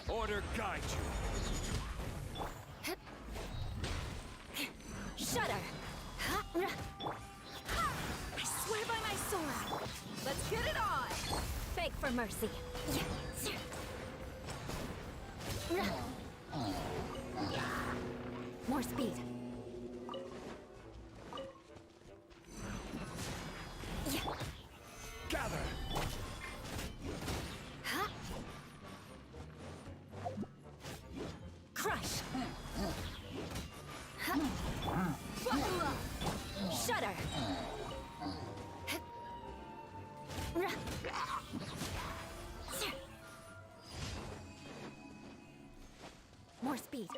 Order guide you. Shudder! I swear by my sword! Let's get it on! Beg for mercy. More speed. Gather! Crush! Shudder! More speed.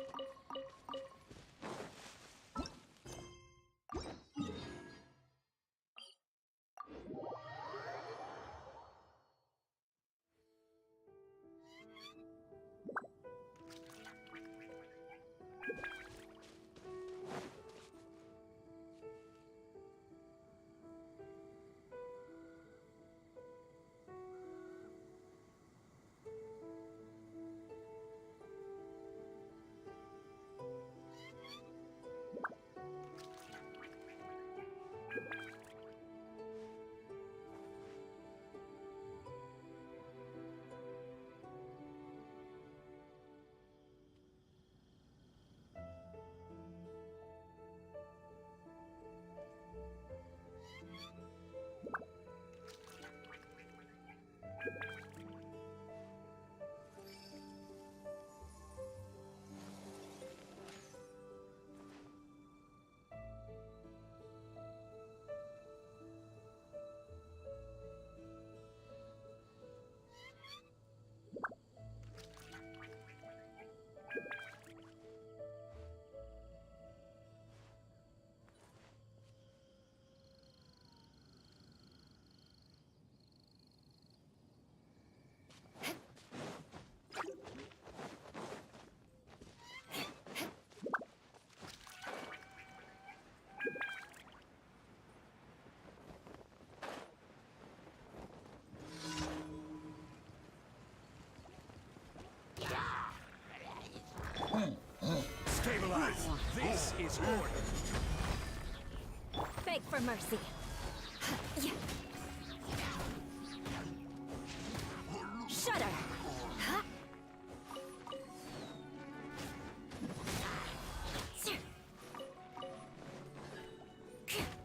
is order. Beg for mercy. Yeah. Shudder.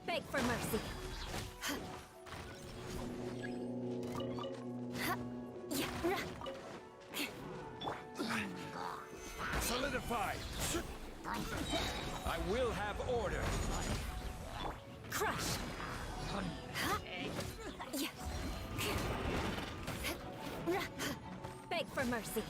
Beg for mercy. Solidify. I will have order. Crush. Beg for mercy.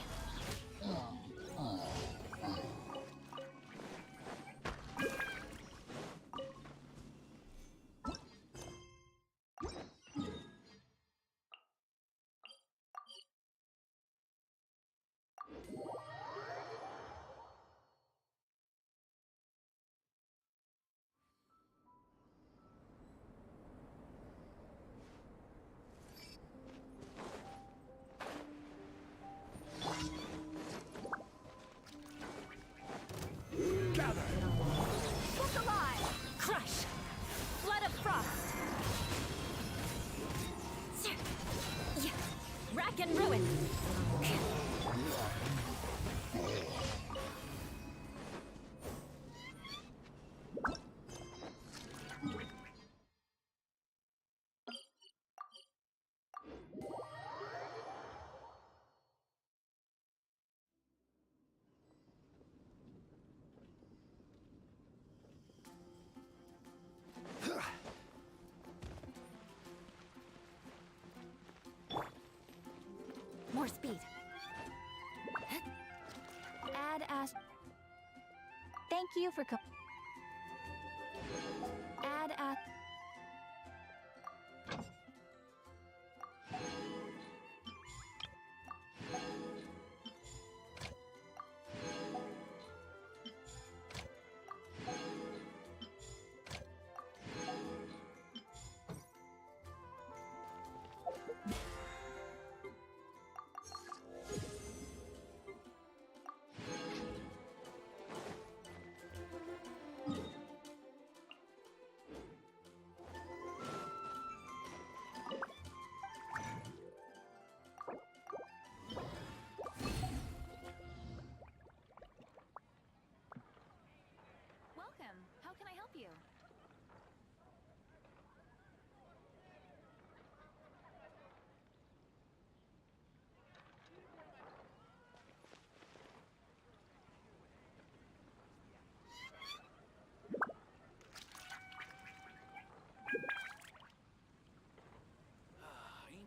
Gather. Look alive! Crush! Flood of frost! Rack and ruin! More speed. Add as. Thank you for add as. Welcome. How can I help you?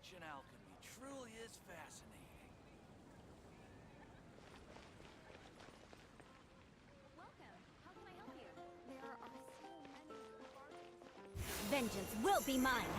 Ancient alchemy truly is fascinating. Welcome. How can I help you? There are so many. Vengeance will be mine.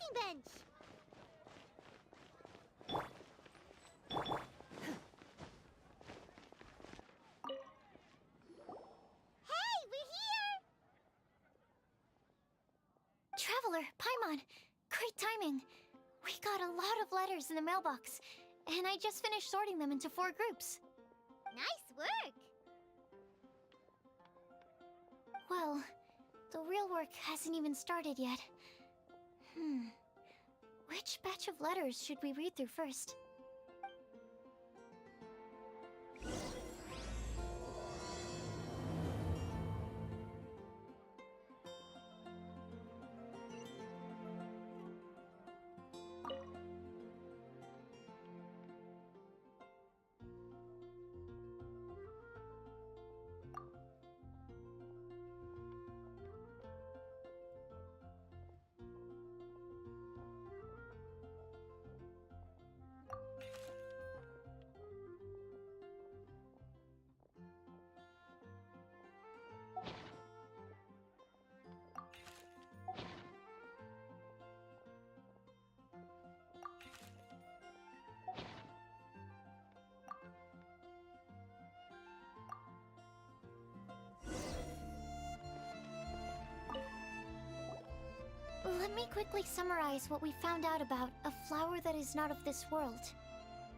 crafting bench. Hey, we're here! Traveler, Paimon, great timing. We got a lot of letters in the mailbox, and I just finished sorting them into 4 groups. Nice work! Well, the real work hasn't even started yet. Which batch of letters should we read through first? Let me quickly summarize what we found out about a flower that is not of this world.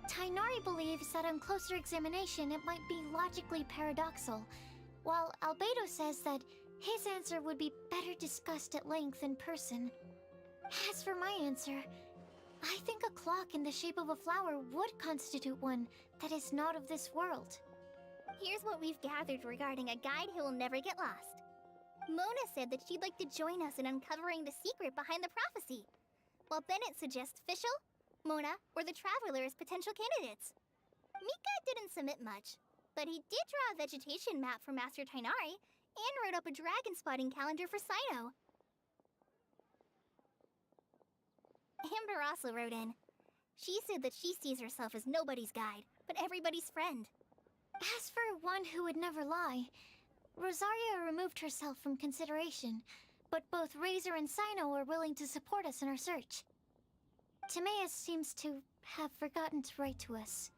Tainari believes that on closer examination it might be logically paradoxal, while Albedo says that his answer would be better discussed at length in person. As for my answer, I think a clock in the shape of a flower would constitute one that is not of this world. Here's what we've gathered regarding a guide who will never get lost. Mona said that she'd like to join us in uncovering the secret behind the prophecy, while Bennett suggests Fischl, Mona, or the Traveler as potential candidates. Mika didn't submit much, but he did draw a vegetation map for Master Tainari and wrote up a dragon spotting calendar for Sino. Amber also wrote in. She said that she sees herself as nobody's guide, but everybody's friend. As for one who would never lie, Rosaria removed herself from consideration, but both Razor and Sino are willing to support us in our search. Timaeus seems to have forgotten to write to us.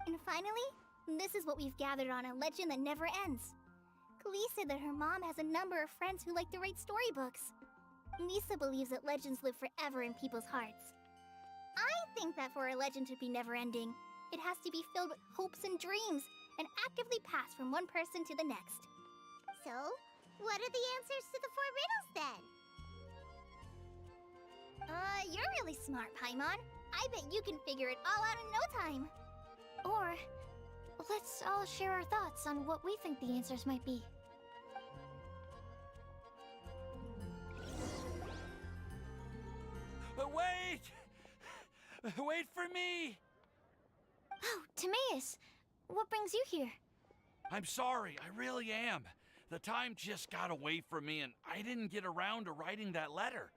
And finally, this is what we've gathered on a legend that never ends. Klee said that her mom has a number of friends who like to write storybooks. Lisa believes that legends live forever in people's hearts. I think that for a legend to be never-ending, it has to be filled with hopes and dreams, and actively pass from one person to the next. So, what are the answers to the 4 riddles then? You're really smart, Paimon. I bet you can figure it all out in no time. Or, let's all share our thoughts on what we think the answers might be. But wait! Wait for me! Oh, Timaeus! What brings you here? I'm sorry, I really am. The time just got away from me and I didn't get around to writing that letter.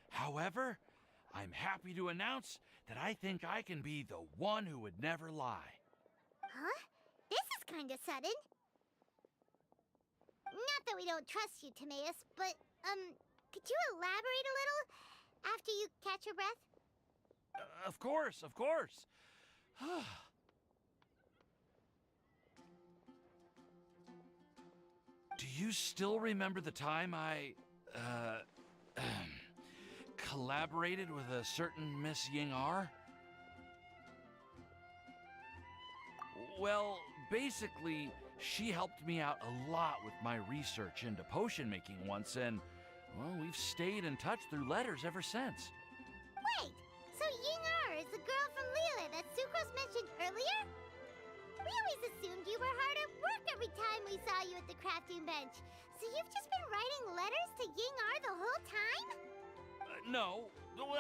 However, I'm happy to announce that I think I can be the one who would never lie. Huh? This is kinda sudden. Not that we don't trust you, Timaeus, but, could you elaborate a little after you catch your breath? Of course, of course. Do you still remember the time I, collaborated with a certain Miss Ying-R? Well, basically, she helped me out a lot with my research into potion making once, and, well, we've stayed in touch through letters ever since. Wait, so Ying-R is the girl from Lila that Sucrose mentioned earlier? We always assumed you were hard at work every time we saw you at the crafting bench. So you've just been writing letters to Ying-R the whole time? No,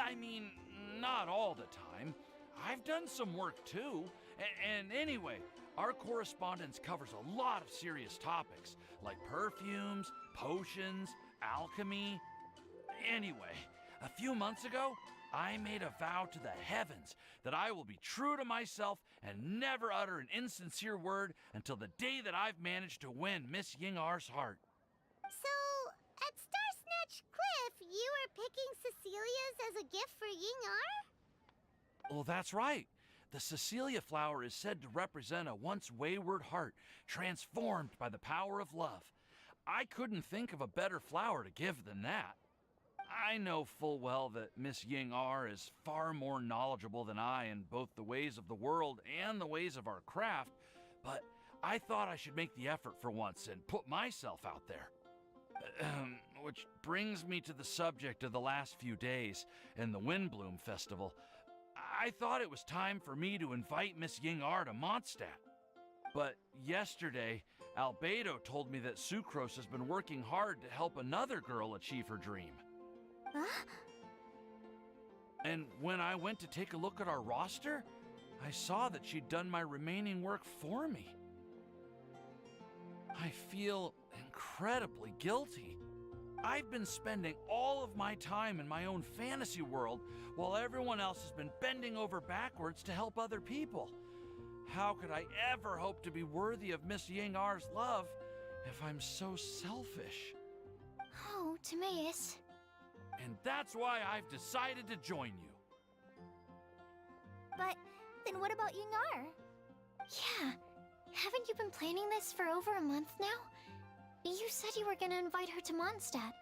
I mean, not all the time. I've done some work too. And anyway, our correspondence covers a lot of serious topics, like perfumes, potions, alchemy. Anyway, a few months ago, I made a vow to the heavens that I will be true to myself and never utter an insincere word until the day that I've managed to win Miss Ying-R's heart. So, at Star Snatch Cliff, You were picking Cecilia's as a gift for Ying-ar? Well, that's right. The Cecilia flower is said to represent a once wayward heart, transformed by the power of love. I couldn't think of a better flower to give than that. I know full well that Miss Ying-ar is far more knowledgeable than I in both the ways of the world and the ways of our craft, but I thought I should make the effort for once and put myself out there. Which brings me to the subject of the last few days and the Windbloom Festival. I thought it was time for me to invite Miss Ying-ar to Mondstadt. But yesterday, Albedo told me that Sucrose has been working hard to help another girl achieve her dream. Huh? And when I went to take a look at our roster, I saw that she'd done my remaining work for me. I feel incredibly guilty. I've been spending all of my time in my own fantasy world while everyone else has been bending over backwards to help other people. How could I ever hope to be worthy of Miss Ying-ar's love if I'm so selfish? Oh, Timaeus. And that's why I've decided to join you. But then what about Ying-ar? Yeah. Haven't you been planning this for over a month now? You said you were gonna invite her to Mondstadt.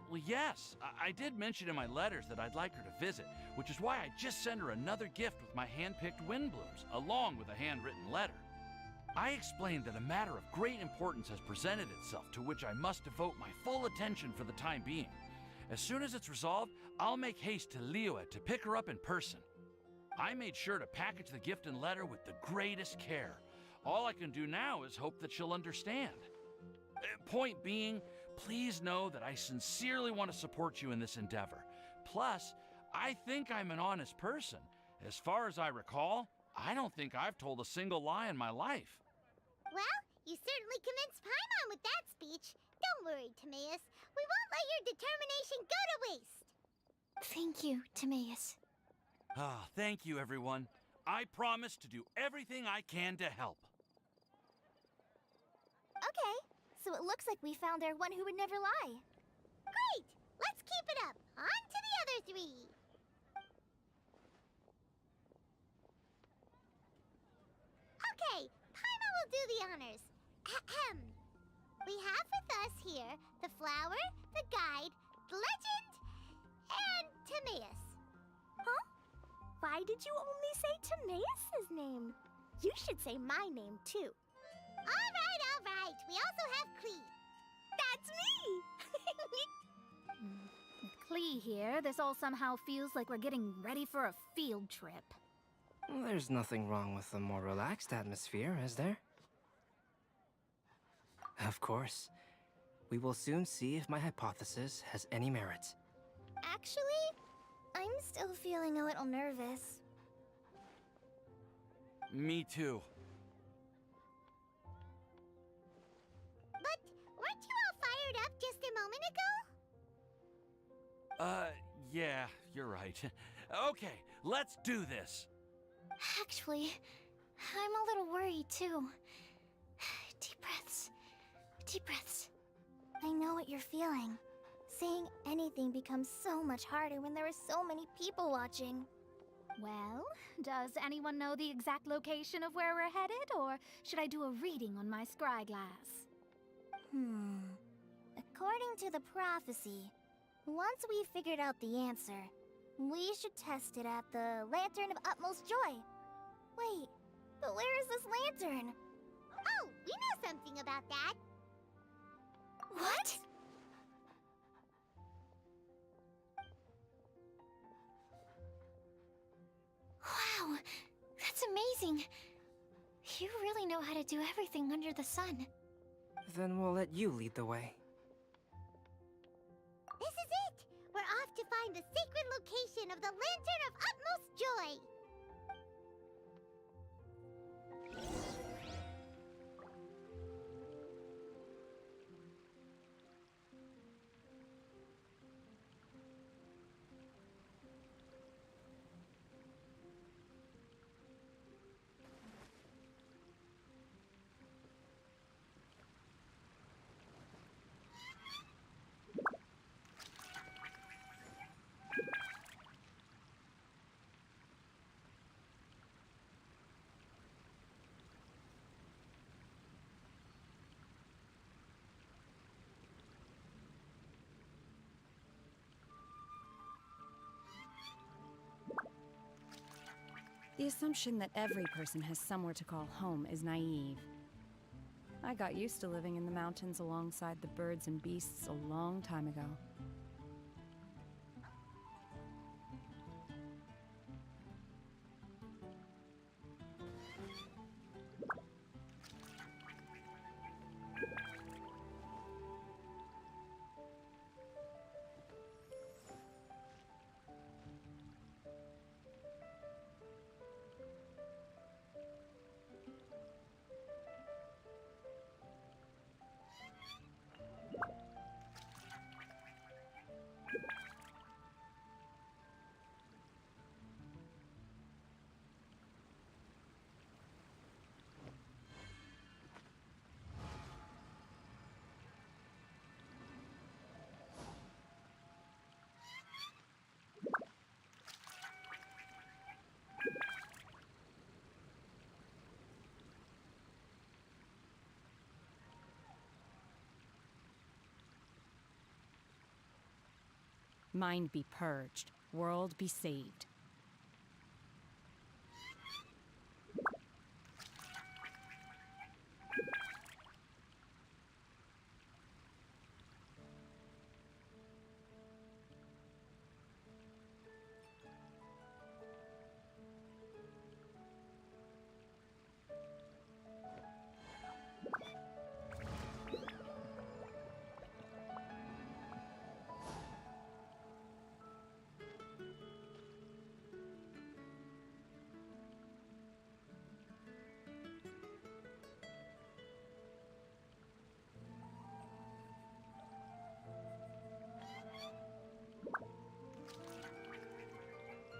Well, yes, I did mention in my letters that I'd like her to visit, which is why I just sent her another gift with my hand-picked Windblooms, along with a handwritten letter. I explained that a matter of great importance has presented itself to which I must devote my full attention for the time being. As soon as it's resolved, I'll make haste to Liyue to pick her up in person. I made sure to package the gift and letter with the greatest care. All I can do now is hope that she'll understand. Point being, please know that I sincerely want to support you in this endeavor. Plus, I think I'm an honest person. As far as I recall, I don't think I've told a single lie in my life. Well, you certainly convinced Paimon with that speech. Don't worry, Timaeus. We won't let your determination go to waste. Thank you, Timaeus. Ah, thank you, everyone. I promise to do everything I can to help. Okay, so it looks like we found our one who would never lie. Great! Let's keep it up. On to the other three. Okay, Paimon will do the honors. Ahem. We have with us here the flower, the guide, the legend, and Timaeus. Huh? Why did you only say Timaeus' name? You should say my name, too. All right. We also have Klee. That's me! With Klee here, this all somehow feels like we're getting ready for a field trip. There's nothing wrong with a more relaxed atmosphere, is there? Of course. We will soon see if my hypothesis has any merit. Actually, I'm still feeling a little nervous. Me too. But weren't you all fired up just a moment ago? Yeah, you're right. Okay, let's do this. Actually, I'm a little worried too. Deep breaths. Deep breaths. I know what you're feeling. Saying anything becomes so much harder when there are so many people watching. Well, does anyone know the exact location of where we're headed, or should I do a reading on my scryglass? According to the prophecy, once we've figured out the answer, we should test it at the Lantern of Utmost Joy. Wait, but where is this lantern? Oh, we know something about that. What? Wow, that's amazing. You really know how to do everything under the sun. Then we'll let you lead the way. This is it! We're off to find the sacred location of the Lantern of Utmost Joy. The assumption that every person has somewhere to call home is naive. I got used to living in the mountains alongside the birds and beasts a long time ago. Mind be purged, world be saved.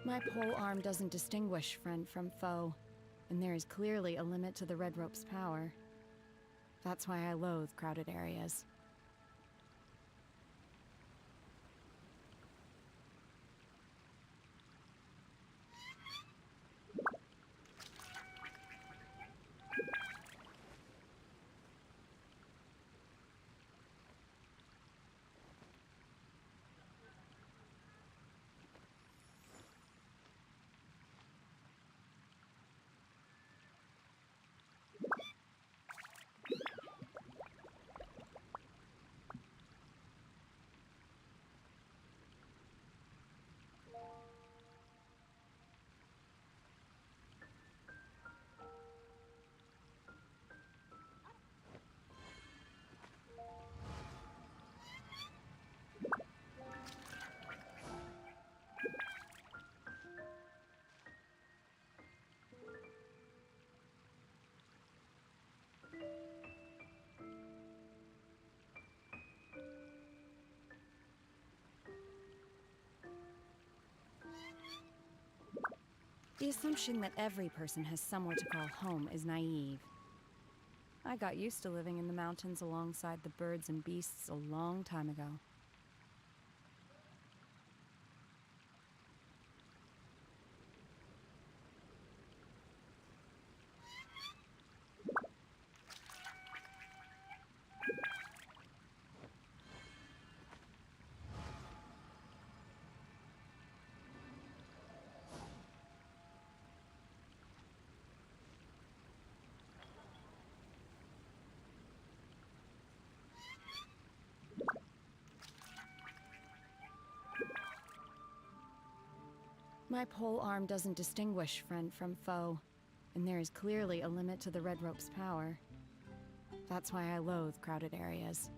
My pole arm doesn't distinguish friend from foe, and there is clearly a limit to the red rope's power. That's why I loathe crowded areas. The assumption that every person has somewhere to call home is naive. I got used to living in the mountains alongside the birds and beasts a long time ago. My pole arm doesn't distinguish friend from foe, and there is clearly a limit to the red rope's power. That's why I loathe crowded areas.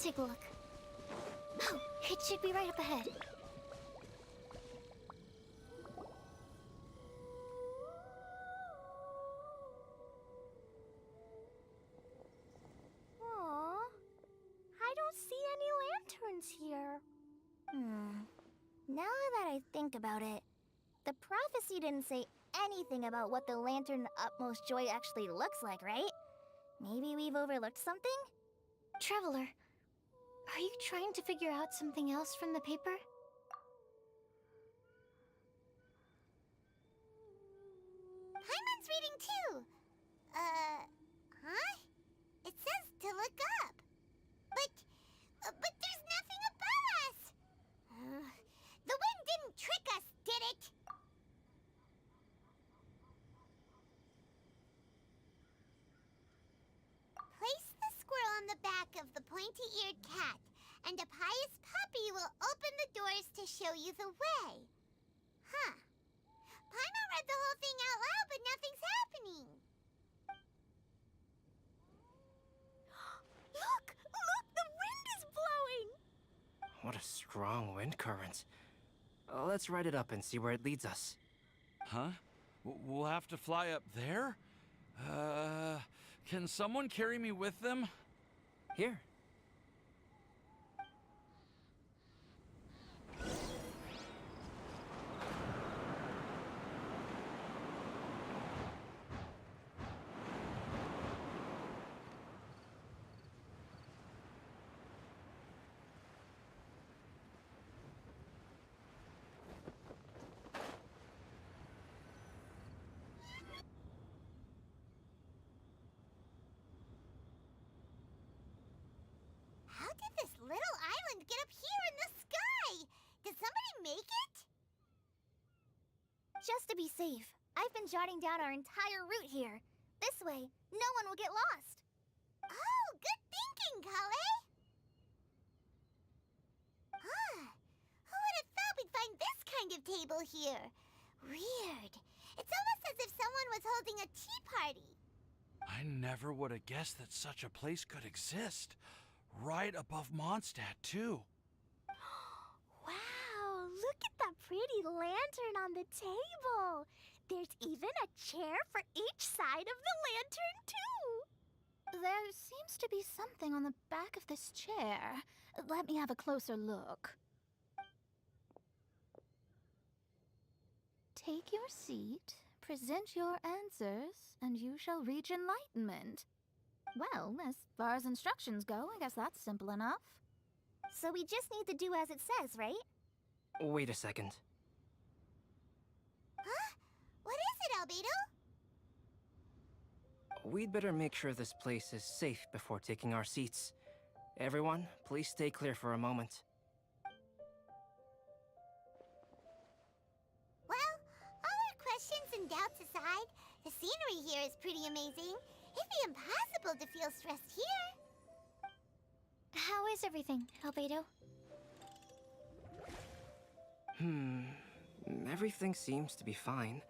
take a look. Oh, it should be right up ahead. Aww. I don't see any lanterns here. Now that I think about it, the prophecy didn't say anything about what the Lantern Utmost Joy actually looks like, right? Maybe we've overlooked something? Traveler, are you trying to figure out something else from the paper? Paimon's reading too. Huh? It says to look up. But there's nothing above us. The wind didn't trick us, did it? Place the squirrel on the back of the pointy-eared cat, and a pious puppy will open the doors to show you the way. Huh. Paimon read the whole thing out loud, but nothing's happening. Look! Look! The wind is blowing! What a strong wind current. Let's ride it up and see where it leads us. Huh? We'll have to fly up there? Can someone carry me with them? Here. How did this little island get up here in the sky? Did somebody make it? Just to be safe, I've been jotting down our entire route here. This way, no one will get lost. Oh, good thinking, Kale. Huh. Who would have thought we'd find this kind of table here? Weird. It's almost as if someone was holding a tea party. I never would have guessed that such a place could exist. Right above Mondstadt, too. Wow, look at that pretty lantern on the table. There's even a chair for each side of the lantern, too. There seems to be something on the back of this chair. Let me have a closer look. Take your seat, present your answers, and you shall reach enlightenment. Well, as far as instructions go, I guess that's simple enough. So we just need to do as it says, right? Wait a second. Huh? What is it, Albedo? We'd better make sure this place is safe before taking our seats. Everyone, please stay clear for a moment. Well, all our questions and doubts aside, the scenery here is pretty amazing. It'd be impossible to feel stressed here. How is everything, Albedo? Everything seems to be fine.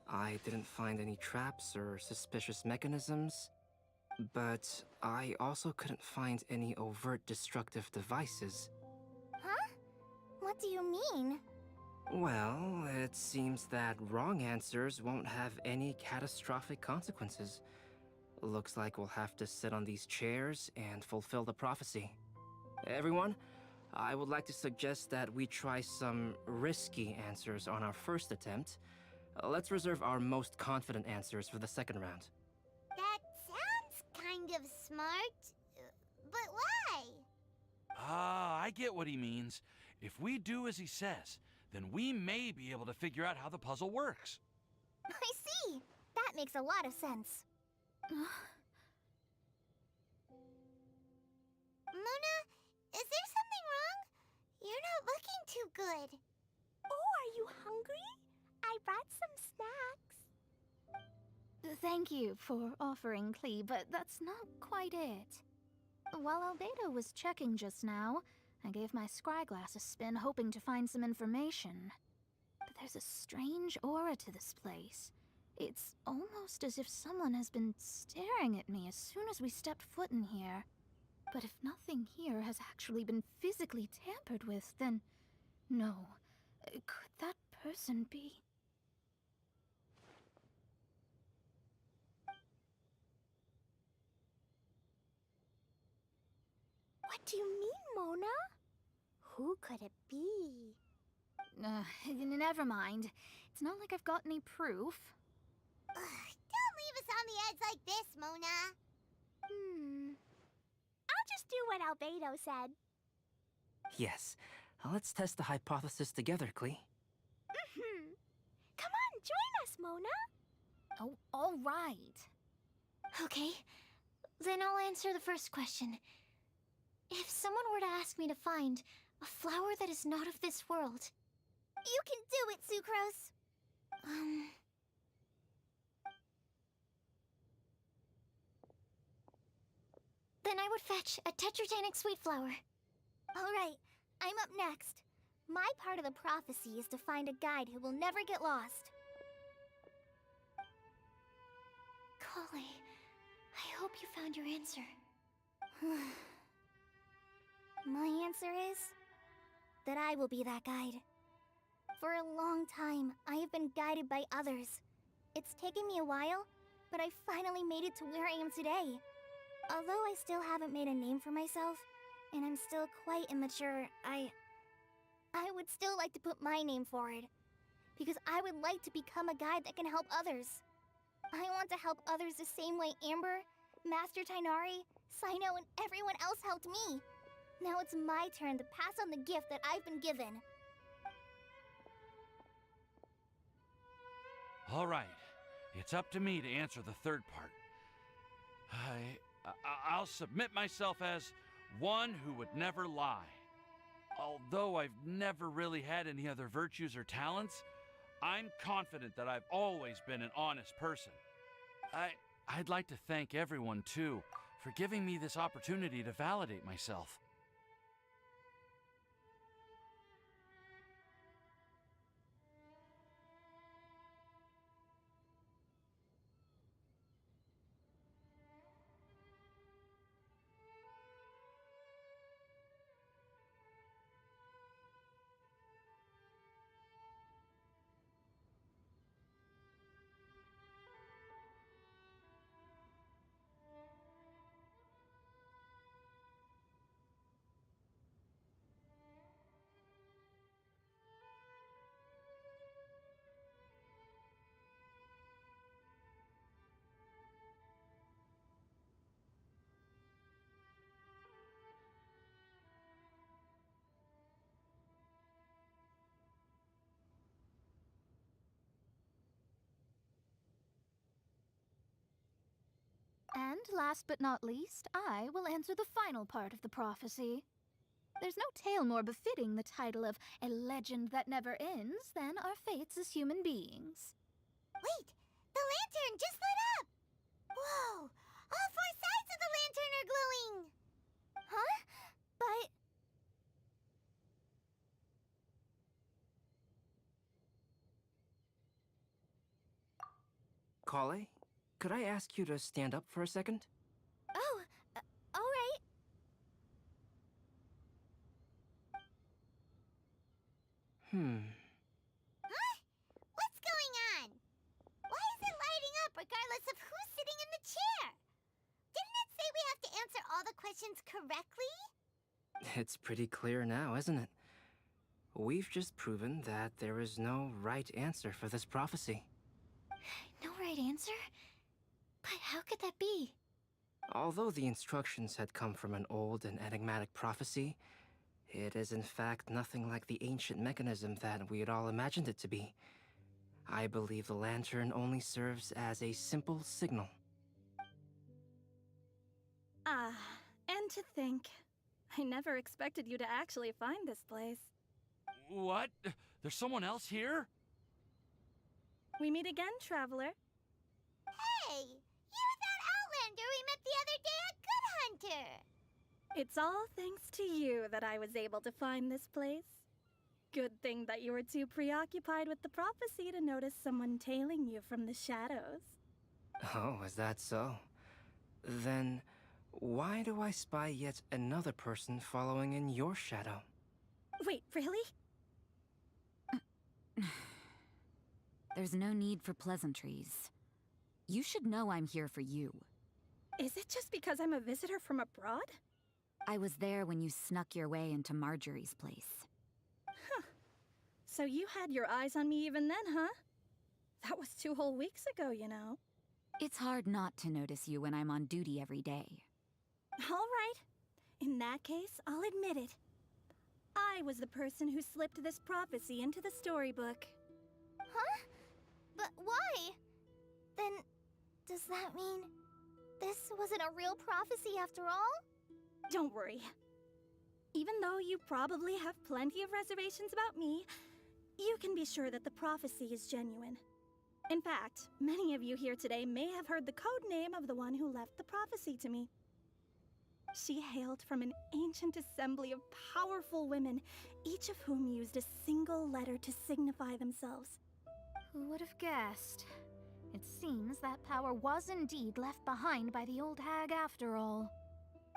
I didn't find any traps or suspicious mechanisms, but I also couldn't find any overt destructive devices. Huh? What do you mean? Well, it seems that wrong answers won't have any catastrophic consequences. Looks like we'll have to sit on these chairs and fulfill the prophecy. Everyone, I would like to suggest that we try some risky answers on our first attempt. Let's reserve our most confident answers for the second round. That sounds kind of smart, but why? Ah, I get what he means. If we do as he says, then we may be able to figure out how the puzzle works. I see. That makes a lot of sense. Mona, is there something wrong? You're not looking too good. Oh, are you hungry? I brought some snacks. Thank you for offering, Clee, but that's not quite it. While Albedo was checking just now, I gave my scryglass a spin hoping to find some information. But there's a strange aura to this place. It's almost as if someone has been staring at me as soon as we stepped foot in here. But if nothing here has actually been physically tampered with, then no. Could that person be? What do you mean, Mona? Who could it be? Never mind. It's not like I've got any proof. Ugh, don't leave us on the edge like this, Mona. I'll just do what Albedo said. Yes. Let's test the hypothesis together, Klee. Come on, join us, Mona. Oh, all right. Okay, then I'll answer the first question. If someone were to ask me to find a flower that is not of this world, You can do it, Sucrose. then I would fetch a tetragenic sweet flower. All right, I'm up next. My part of the prophecy is to find a guide who will never get lost. Kale, I hope you found your answer. My answer is that I will be that guide. For a long time, I have been guided by others. It's taken me a while, but I finally made it to where I am today. Although I still haven't made a name for myself, and I'm still quite immature, I would still like to put my name forward. Because I would like to become a guide that can help others. I want to help others the same way Amber, Master Tainari, Sino, and everyone else helped me. Now it's my turn to pass on the gift that I've been given. All right, it's up to me to answer the third part. I'll submit myself as one who would never lie. Although I've never really had any other virtues or talents, I'm confident that I've always been an honest person. I'd like to thank everyone, too, for giving me this opportunity to validate myself. And last but not least, I will answer the final part of the prophecy. There's no tale more befitting the title of a legend that never ends than our fates as human beings. Wait, the lantern just lit up! Whoa, all four sides of the lantern are glowing! Huh? But... Kale, could I ask you to stand up for a second? Oh, all right. Huh? What's going on? Why is it lighting up regardless of who's sitting in the chair? Didn't it say we have to answer all the questions correctly? It's pretty clear now, isn't it? We've just proven that there is no right answer for this prophecy. No right answer? But how could that be? Although the instructions had come from an old and enigmatic prophecy, it is in fact nothing like the ancient mechanism that we had all imagined it to be. I believe the lantern only serves as a simple signal. And to think, I never expected you to actually find this place. What? There's someone else here? We meet again, traveler. Hey, you're that Outlander we met the other day at Good Hunter! It's all thanks to you that I was able to find this place. Good thing that you were too preoccupied with the prophecy to notice someone tailing you from the shadows. Oh, is that so? Then, Why do I spy yet another person following in your shadow? Wait, really? There's no need for pleasantries. You should know I'm here for you. Is it just because I'm a visitor from abroad? I was there when you snuck your way into Marjorie's place. Huh. So you had your eyes on me even then, huh? That was 2 whole weeks ago, you know. It's hard not to notice you when I'm on duty every day. All right. In that case, I'll admit it. I was the person who slipped this prophecy into the storybook. Huh? But why? Then, does that mean this wasn't a real prophecy after all? Don't worry. Even though you probably have plenty of reservations about me, you can be sure that the prophecy is genuine. In fact, many of you here today may have heard the code name of the one who left the prophecy to me. She hailed from an ancient assembly of powerful women, each of whom used a single letter to signify themselves. Who would have guessed? It seems that power was indeed left behind by the old hag after all.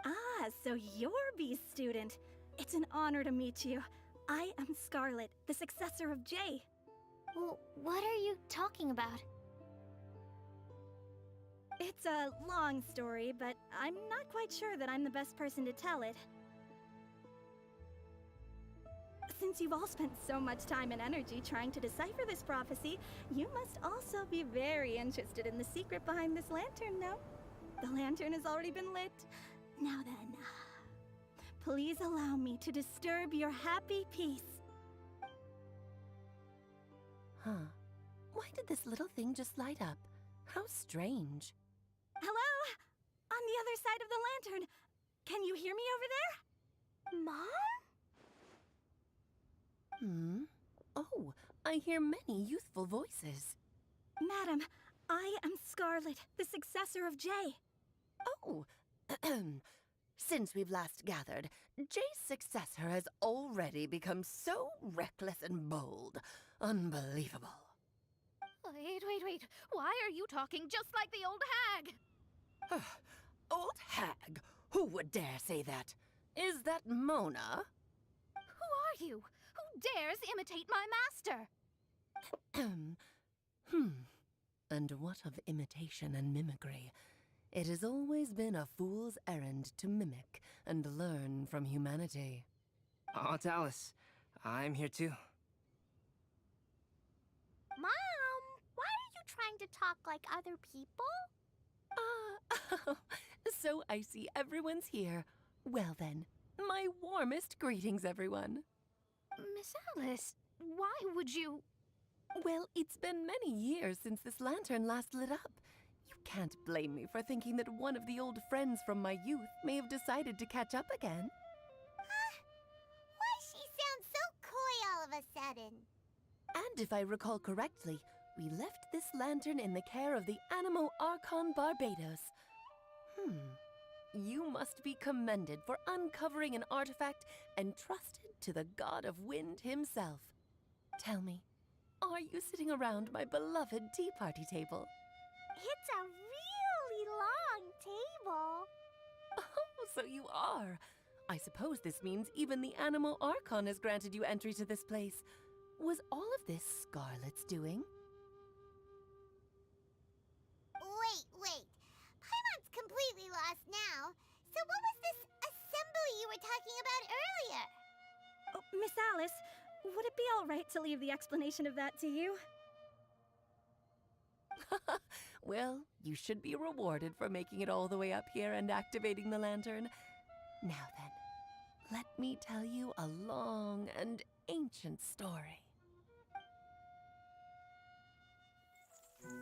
Ah, so you're Beast student. It's an honor to meet you. I am Scarlet, the successor of Jay. Well, what are you talking about? It's a long story, but I'm not quite sure that I'm the best person to tell it. Since you've all spent so much time and energy trying to decipher this prophecy, you must also be very interested in the secret behind this lantern, no? The lantern has already been lit. Now then, please allow me to disturb your happy peace. Huh. Why did this little thing just light up? How strange. Hello? On the other side of the lantern. Can you hear me over there? Mom? Oh, I hear many youthful voices. Madam, I am Scarlet, the successor of Jay. Oh, since we've last gathered, Jay's successor has already become so reckless and bold. Unbelievable. Wait. Why are you talking just like the old hag? Old hag? Who would dare say that? Is that Mona? Who are you? Who dares imitate my master? And what of imitation and mimicry? It has always been a fool's errand to mimic and learn from humanity. Aunt Alice, I'm here too. Mom, why are you trying to talk like other people? So I see everyone's here. Well then, my warmest greetings, everyone. Miss Alice, why would you... Well, it's been many years since this lantern last lit up. You can't blame me for thinking that one of the old friends from my youth may have decided to catch up again. Why she sounds so coy all of a sudden? And if I recall correctly, we left this lantern in the care of the Animo Archon Barbados. You must be commended for uncovering an artifact entrusted to the god of wind himself. Tell me, are you sitting around my beloved tea party table? It's a really long table. Oh, so you are. I suppose this means even the Animo Archon has granted you entry to this place. Was all of this Scarlet's doing? Wait. Paimon's completely lost now. So what was this assembly you were talking about earlier? Oh, Miss Alice, would it be all right to leave the explanation of that to you? Well, you should be rewarded for making it all the way up here and activating the lantern. Now then, let me tell you a long and ancient story.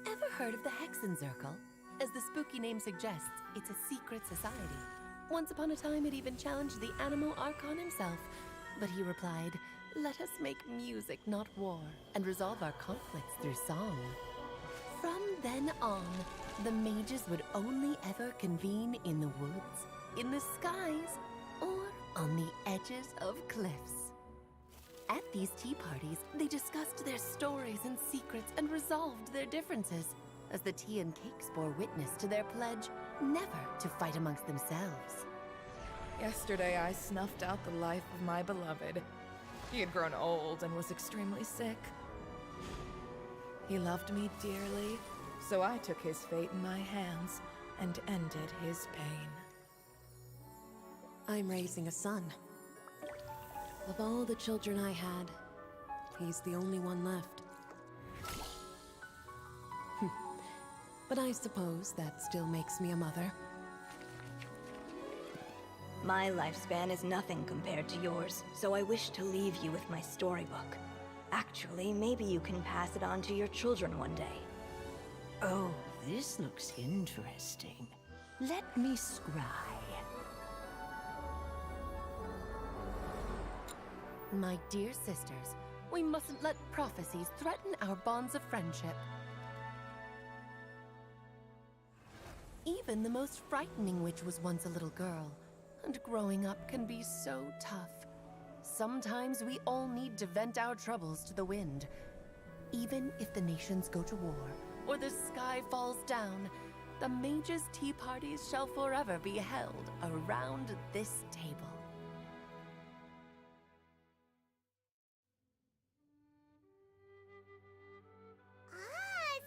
Ever heard of the Hexenzirkel? As the spooky name suggests, it's a secret society. Once upon a time, it even challenged the Animo Archon himself. But he replied, "Let us make music, not war, and resolve our conflicts through song." From then on, the mages would only ever convene in the woods, in the skies, or on the edges of cliffs. At these tea parties, they discussed their stories and secrets and resolved their differences, as the tea and cakes bore witness to their pledge never to fight amongst themselves. Yesterday, I snuffed out the life of my beloved. He had grown old and was extremely sick. He loved me dearly, so I took his fate in my hands and ended his pain. I'm raising a son. Of all the children I had, he's the only one left. But I suppose that still makes me a mother. My lifespan is nothing compared to yours, so I wish to leave you with my storybook. Actually, maybe you can pass it on to your children one day. Oh, this looks interesting. Let me scry. My dear sisters, we mustn't let prophecies threaten our bonds of friendship. Even the most frightening witch was once a little girl, and growing up can be so tough. Sometimes we all need to vent our troubles to the wind. Even if the nations go to war, or the sky falls down, the mages' tea parties shall forever be held around this table.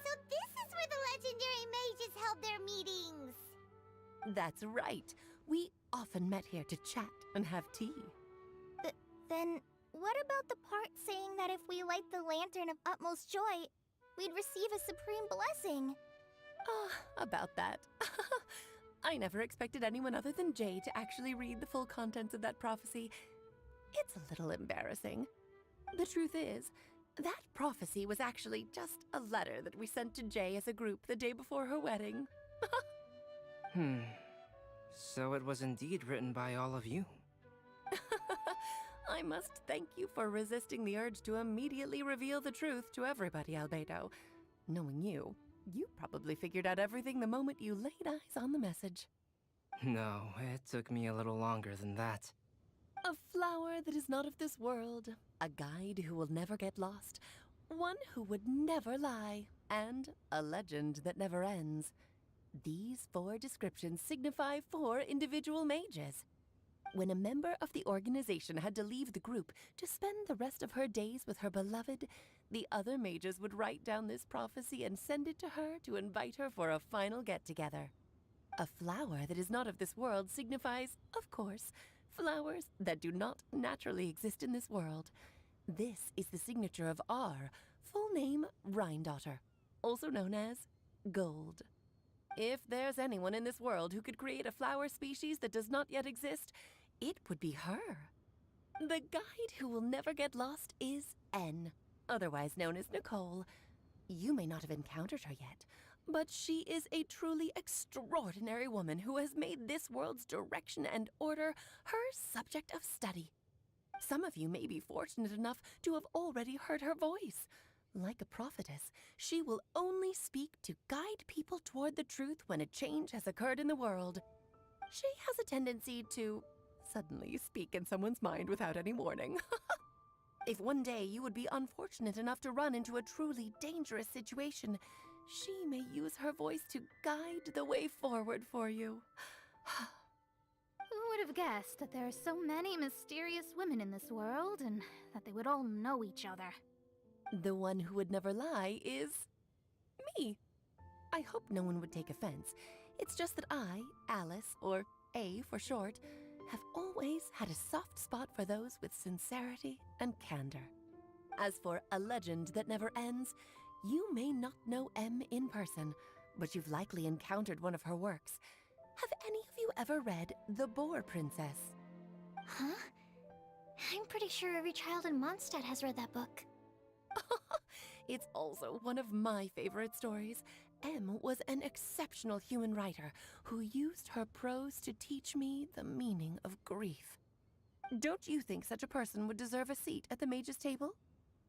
So this is where the legendary mages held their meetings. That's right. We often met here to chat and have tea. Then, what about the part saying that if we light the lantern of utmost joy, we'd receive a supreme blessing? About that. I never expected anyone other than Jay to actually read the full contents of that prophecy. It's a little embarrassing. The truth is, that prophecy was actually just a letter that we sent to Jay as a group the day before her wedding. So it was indeed written by all of you. I must thank you for resisting the urge to immediately reveal the truth to everybody, Albedo. Knowing you, you probably figured out everything the moment you laid eyes on the message. No, it took me a little longer than that. A flower that is not of this world, a guide who will never get lost, one who would never lie, and a legend that never ends. These 4 descriptions signify 4 individual mages. When a member of the organization had to leave the group to spend the rest of her days with her beloved, the other mages would write down this prophecy and send it to her to invite her for a final get-together. A flower that is not of this world signifies, of course, flowers that do not naturally exist in this world. This is the signature of our full name, Rhindaughter, also known as Gold. If there's anyone in this world who could create a flower species that does not yet exist, it would be her. The guide who will never get lost is N, otherwise known as Nicole. You may not have encountered her yet, but she is a truly extraordinary woman who has made this world's direction and order her subject of study. Some of you may be fortunate enough to have already heard her voice. Like a prophetess, she will only speak to guide people toward the truth when a change has occurred in the world. She has a tendency to suddenly speak in someone's mind without any warning. If one day you would be unfortunate enough to run into a truly dangerous situation, she may use her voice to guide the way forward for you. Who would have guessed that there are so many mysterious women in this world, and that they would all know each other? The one who would never lie is me. I hope no one would take offense. It's just that I, Alice, or A for short, have always had a soft spot for those with sincerity and candor. As for a legend that never ends, you may not know M in person, but you've likely encountered one of her works. Have any of you ever read The Boar Princess? Huh? I'm pretty sure every child in Mondstadt has read that book. It's also one of my favorite stories. M was an exceptional human writer who used her prose to teach me the meaning of grief. Don't you think such a person would deserve a seat at the mage's table?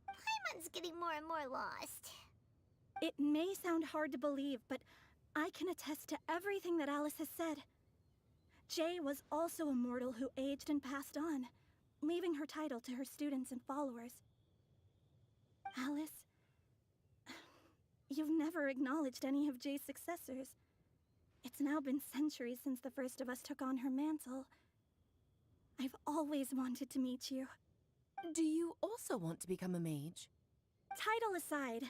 Paimon's getting more and more lost. It may sound hard to believe, but I can attest to everything that Alice has said. Jay was also a mortal who aged and passed on, leaving her title to her students and followers. Alice, you've never acknowledged any of Jay's successors. It's now been centuries since the first of us took on her mantle. I've always wanted to meet you. Do you also want to become a mage? Title aside,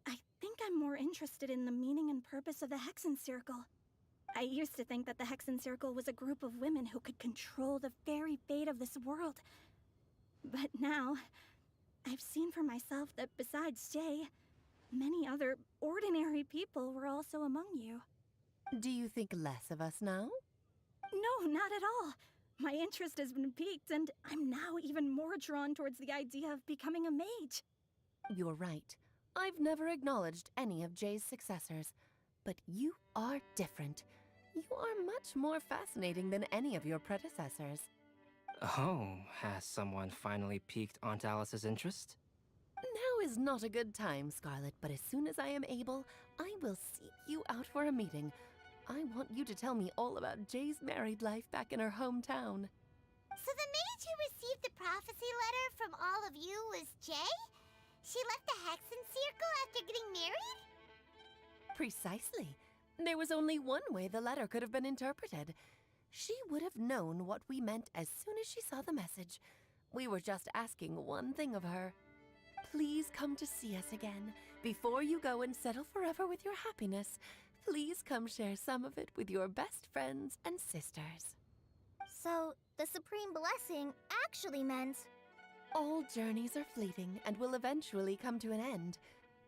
I think I'm more interested in the meaning and purpose of the Hexen Circle. I used to think that the Hexen Circle was a group of women who could control the very fate of this world. But now, I've seen for myself that besides Jay, many other ordinary people were also among you. Do you think less of us now? No, not at all. My interest has been piqued, and I'm now even more drawn towards the idea of becoming a mage. You're right. I've never acknowledged any of Jay's successors. But you are different. You are much more fascinating than any of your predecessors. Oh, has someone finally piqued Aunt Alice's interest? Now is not a good time, Scarlet, but as soon as I am able, I will seek you out for a meeting. I want you to tell me all about Jay's married life back in her hometown. So the mage who received the prophecy letter from all of you was Jay? She left the Hexen Circle after getting married? Precisely. There was only one way the letter could have been interpreted. She would have known what we meant as soon as she saw the message. We were just asking one thing of her. Please come to see us again. Before you go and settle forever with your happiness, please come share some of it with your best friends and sisters. So, the Supreme Blessing actually meant... All journeys are fleeting and will eventually come to an end.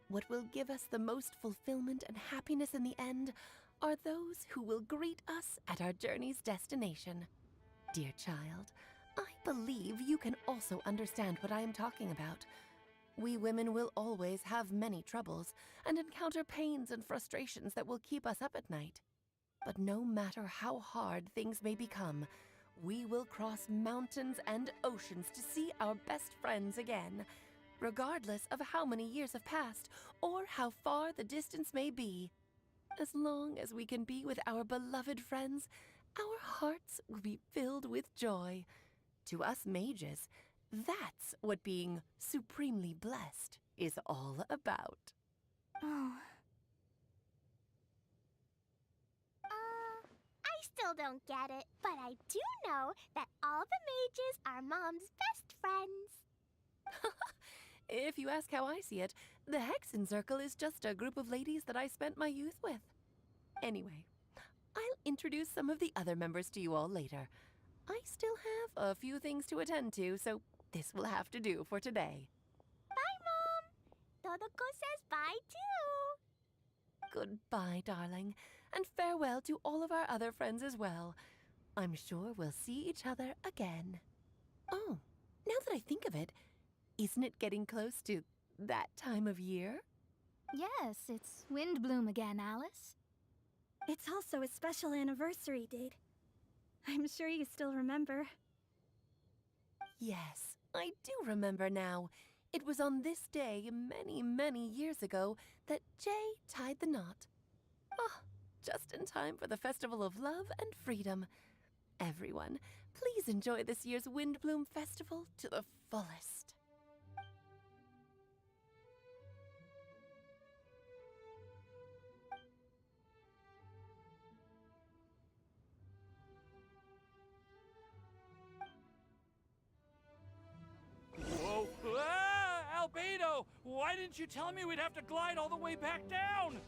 What will give us the most fulfillment and happiness in the end are those who will greet us at our journey's destination. Dear child, I believe you can also understand what I am talking about. We women will always have many troubles and encounter pains and frustrations that will keep us up at night. But no matter how hard things may become, we will cross mountains and oceans to see our best friends again, regardless of how many years have passed or how far the distance may be. As long as we can be with our beloved friends, our hearts will be filled with joy. To us mages, that's what being supremely blessed is all about. Oh. I still don't get it, but I do know that all the mages are Mom's best friends. If you ask how I see it, the Hexen Circle is just a group of ladies that I spent my youth with. Anyway, I'll introduce some of the other members to you all later. I still have a few things to attend to, so this will have to do for today. Bye, Mom. Todoko says bye, too. Goodbye, darling, and farewell to all of our other friends as well. I'm sure we'll see each other again. Oh, now that I think of it, isn't it getting close to that time of year? Yes, it's wind bloom again, Alice. It's also a special anniversary date. I'm sure you still remember. Yes, I do remember now. It was on this day many, many years ago that Jay tied the knot. Ah, just in time for the Festival of Love and Freedom. Everyone, please enjoy this year's Windbloom Festival to the fullest. Whoa! Ah! Albedo! Why didn't you tell me we'd have to glide all the way back down?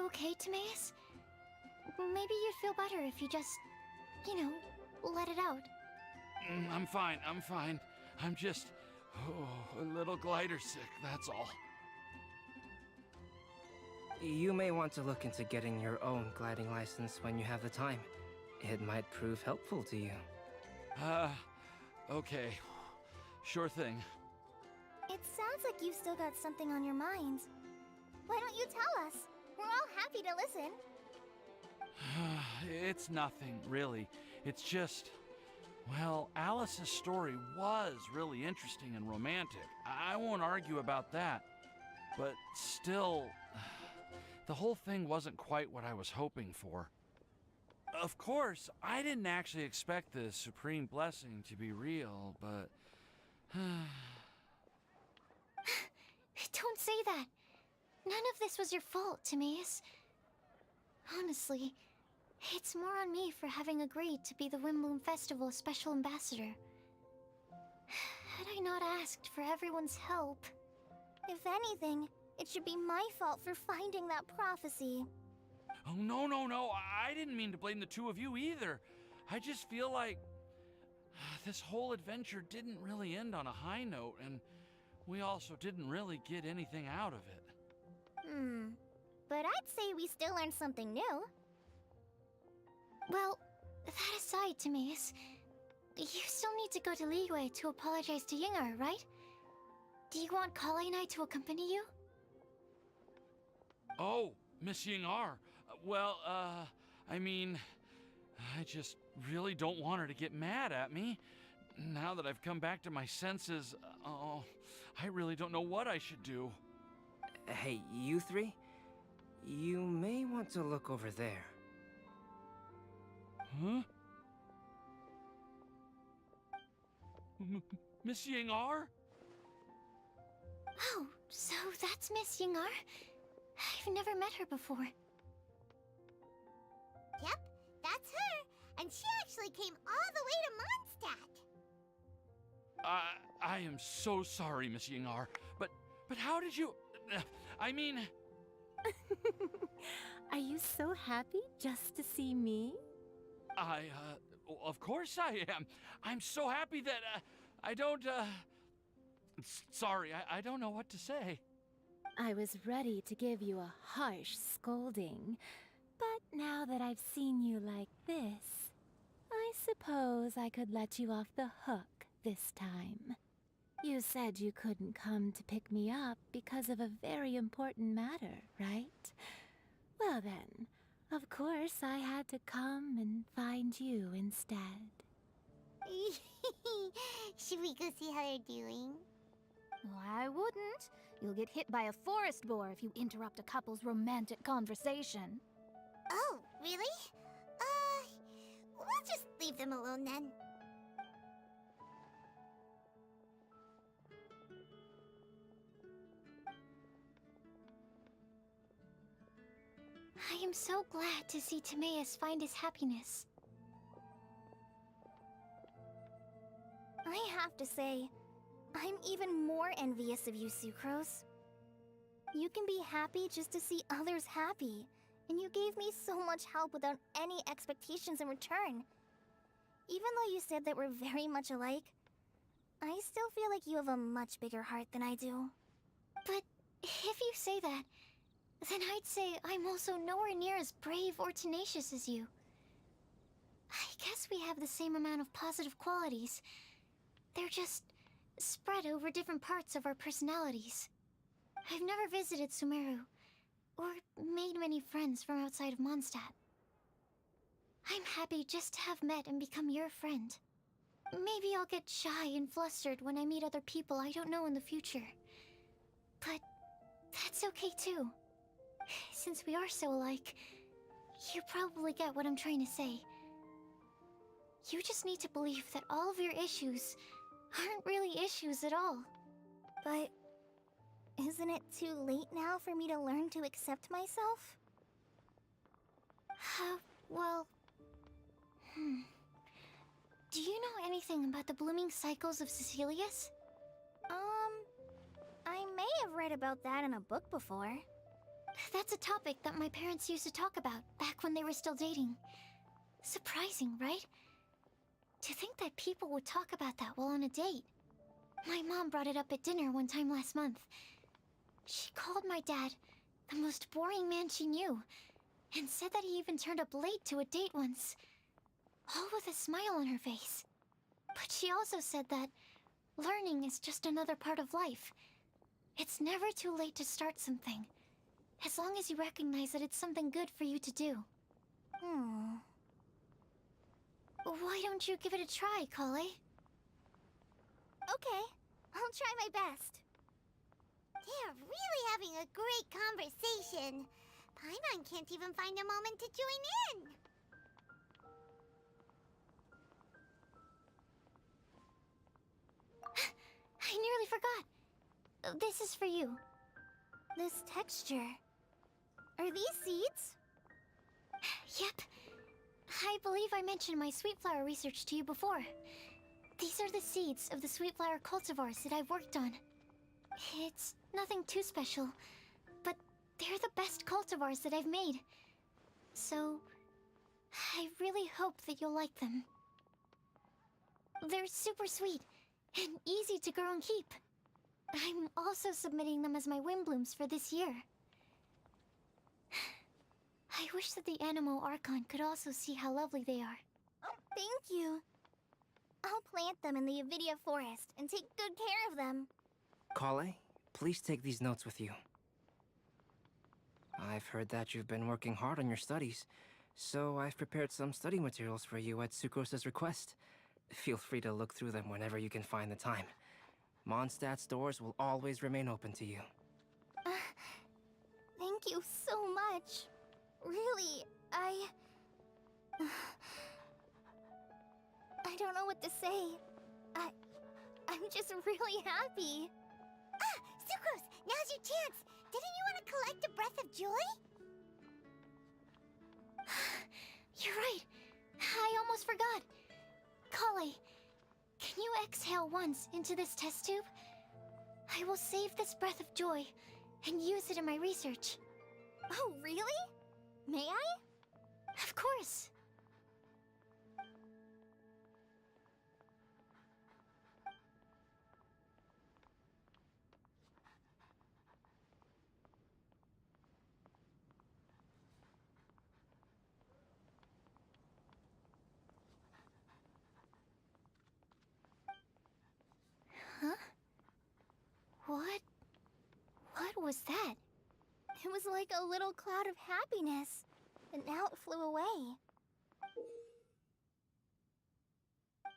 okay, Timaeus? Maybe you'd feel better if you just, let it out. I'm fine, I'm fine. I'm just, a little glider sick, that's all. You may want to look into getting your own gliding license when you have the time. It might prove helpful to you. Okay. Sure thing. It sounds like you've still got something on your minds. Why don't you tell us? We're all happy to listen. It's nothing, really. It's just, well, Alice's story was really interesting and romantic. I won't argue about that. But still, the whole thing wasn't quite what I was hoping for. Of course, I didn't actually expect the supreme blessing to be real, but... Don't say that. None of this was your fault, Timaeus. Honestly, it's more on me for having agreed to be the Windbloom Festival Special Ambassador. Had I not asked for everyone's help... If anything, it should be my fault for finding that prophecy. Oh, no. I didn't mean to blame the two of you either. I just feel like this whole adventure didn't really end on a high note, and we also didn't really get anything out of it. But I'd say we still learned something new. Well, that aside, Timaeus, you still need to go to Liyue to apologize to Yingar, right? Do you want Kale and I to accompany you? Oh, Miss Yingar. Well, I mean, I just really don't want her to get mad at me. Now that I've come back to my senses, I really don't know what I should do. Hey, you three? You may want to look over there. Huh? Miss Yingar? Oh, so that's Miss Yingar? I've never met her before. Yep, that's her. And she actually came all the way to Mondstadt. I am so sorry, Miss Yingar. But how did you... I mean... Are you so happy just to see me? Of course I am. I'm so happy that, I don't, sorry, I don't know what to say. I was ready to give you a harsh scolding, but now that I've seen you like this, I suppose I could let you off the hook this time. You said you couldn't come to pick me up because of a very important matter, right? Well then, of course I had to come and find you instead. Should we go see how they're doing? I wouldn't. You'll get hit by a forest boar if you interrupt a couple's romantic conversation. Oh, really? We'll just leave them alone then. I am so glad to see Timaeus find his happiness. I have to say, I'm even more envious of you, Sucrose. You can be happy just to see others happy, and you gave me so much help without any expectations in return. Even though you said that we're very much alike, I still feel like you have a much bigger heart than I do. But if you say that, then I'd say I'm also nowhere near as brave or tenacious as you. I guess we have the same amount of positive qualities. They're just spread over different parts of our personalities. I've never visited Sumeru, or made many friends from outside of Mondstadt. I'm happy just to have met and become your friend. Maybe I'll get shy and flustered when I meet other people I don't know in the future. But that's okay too. Since we are so alike, you probably get what I'm trying to say. You just need to believe that all of your issues aren't really issues at all. But isn't it too late now for me to learn to accept myself? Well... Do you know anything about the blooming cycles of Cecilius? I may have read about that in a book before. That's a topic that my parents used to talk about back when they were still dating. Surprising, right? To think that people would talk about that while on a date. My mom brought it up at dinner one time last month. She called my dad the most boring man she knew, and said that he even turned up late to a date once, all with a smile on her face. But she also said that learning is just another part of life. It's never too late to start something, as long as you recognize that it's something good for you to do. Why don't you give it a try, Kale? Okay, I'll try my best. They're really having a great conversation. Paimon can't even find a moment to join in. I nearly forgot. This is for you. This texture. Are these seeds? Yep. I believe I mentioned my sweet flower research to you before. These are the seeds of the sweet flower cultivars that I've worked on. It's nothing too special, but they're the best cultivars that I've made. So, I really hope that you'll like them. They're super sweet and easy to grow and keep. I'm also submitting them as my wind blooms for this year. I wish that the Animo Archon could also see how lovely they are. Thank you. I'll plant them in the NVIDIA forest and take good care of them. Kale, please take these notes with you. I've heard that you've been working hard on your studies, so I've prepared some study materials for you at Sucrose's request. Feel free to look through them whenever you can find the time. Mondstadt's doors will always remain open to you. Thank you so much. Really, I don't know what to say. I'm just really happy. Ah, Sucrose, now's your chance. Didn't you want to collect a breath of joy? You're right. I almost forgot. Kale, can you exhale once into this test tube? I will save this breath of joy and use it in my research. Oh, really? May I? Of course. Huh? What was that? It was like a little cloud of happiness, but now it flew away.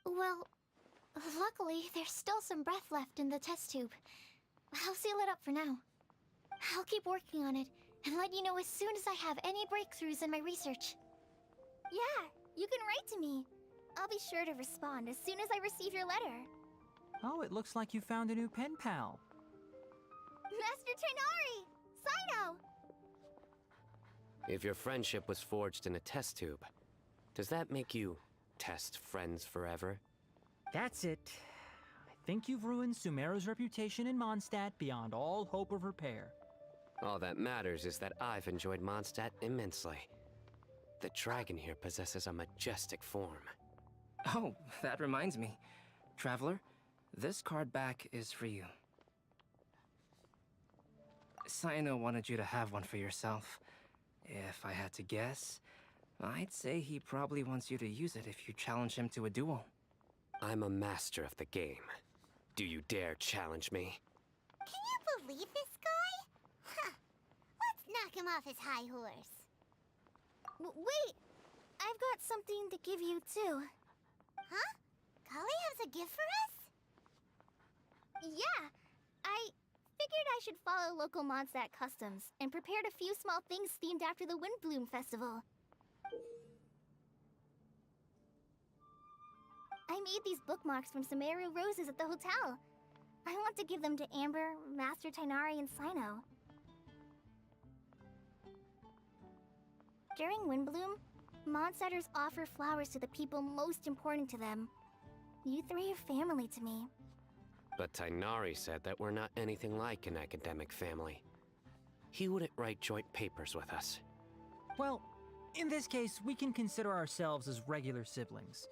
Well, luckily, there's still some breath left in the test tube. I'll seal it up for now. I'll keep working on it and let you know as soon as I have any breakthroughs in my research. Yeah, you can write to me. I'll be sure to respond as soon as I receive your letter. Oh, it looks like you found a new pen pal. Master Tainari! Sino! If your friendship was forged in a test tube, does that make you test friends forever? That's it. I think you've ruined Sumeru's reputation in Mondstadt beyond all hope of repair. All that matters is that I've enjoyed Mondstadt immensely. The dragon here possesses a majestic form. Oh, that reminds me. Traveler, this card back is for you. Sino wanted you to have one for yourself. If I had to guess, I'd say he probably wants you to use it if you challenge him to a duel. I'm a master of the game. Do you dare challenge me? Can you believe this guy? Huh. Let's knock him off his high horse. Wait! I've got something to give you, too. Huh? Kale has a gift for us? Yeah! I figured I should follow local Mondstadt customs and prepared a few small things themed after the Windbloom Festival. I made these bookmarks from Sumeru roses at the hotel. I want to give them to Amber, Master Tainari, and Sino. During Windbloom, Mondstatters offer flowers to the people most important to them. You three are family to me. But Tainari said that we're not anything like an academic family. he wouldn't write joint papers with us. Well, in this case, we can consider ourselves as regular siblings.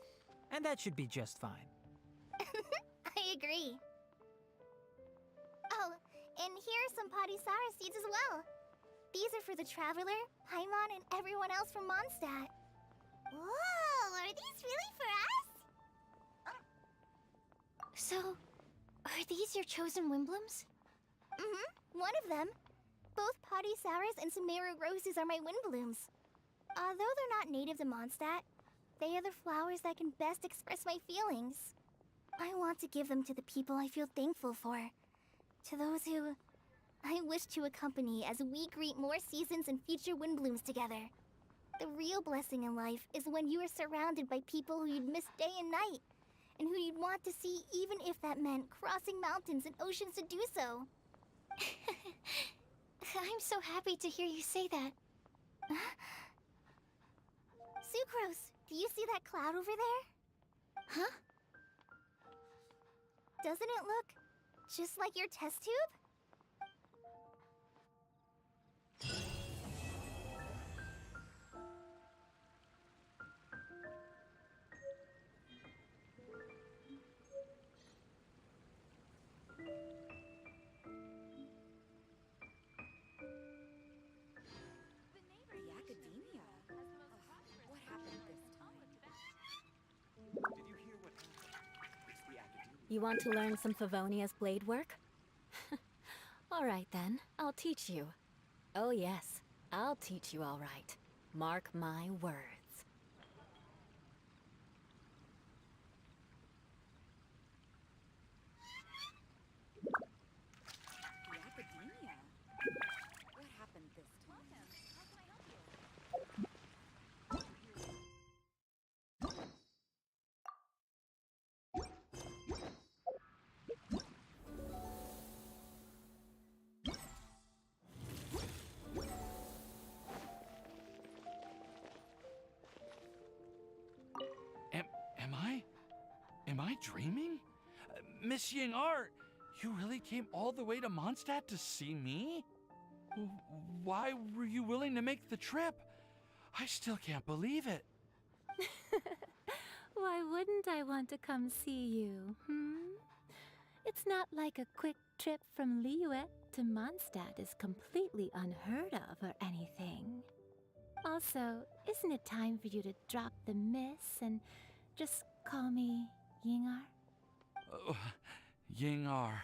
And that should be just fine. I agree. Oh, and here are some Podisara seeds as well. These are for the Traveler, Paimon, and everyone else from Mondstadt. Whoa, are these really for us? So, are these your chosen Windblooms? Mm-hmm, one of them. Both Podisaras and Sumeru roses are my Windblooms. Although they're not native to Mondstadt, they are the flowers that can best express my feelings. I want to give them to the people I feel thankful for. To those who I wish to accompany as we greet more seasons and future Windblooms together. The real blessing in life is when you are surrounded by people who you'd miss day and night, and who you'd want to see even if that meant crossing mountains and oceans to do so. I'm so happy to hear you say that. Sucrose, do you see that cloud over there? Huh? Doesn't it look just like your test tube? You want to learn some Favonia's blade work? All right then, I'll teach you. Oh yes, I'll teach you all right. Mark my words. The academia? What happened this time? How can I help you? Am I dreaming? Miss Ying-ar, you really came all the way to Mondstadt to see me? Why were you willing to make the trip? I still can't believe it. Why wouldn't I want to come see you, It's not like a quick trip from Liyue to Mondstadt is completely unheard of or anything. Also, isn't it time for you to drop the miss and just call me Ying-ar? Ying-ar.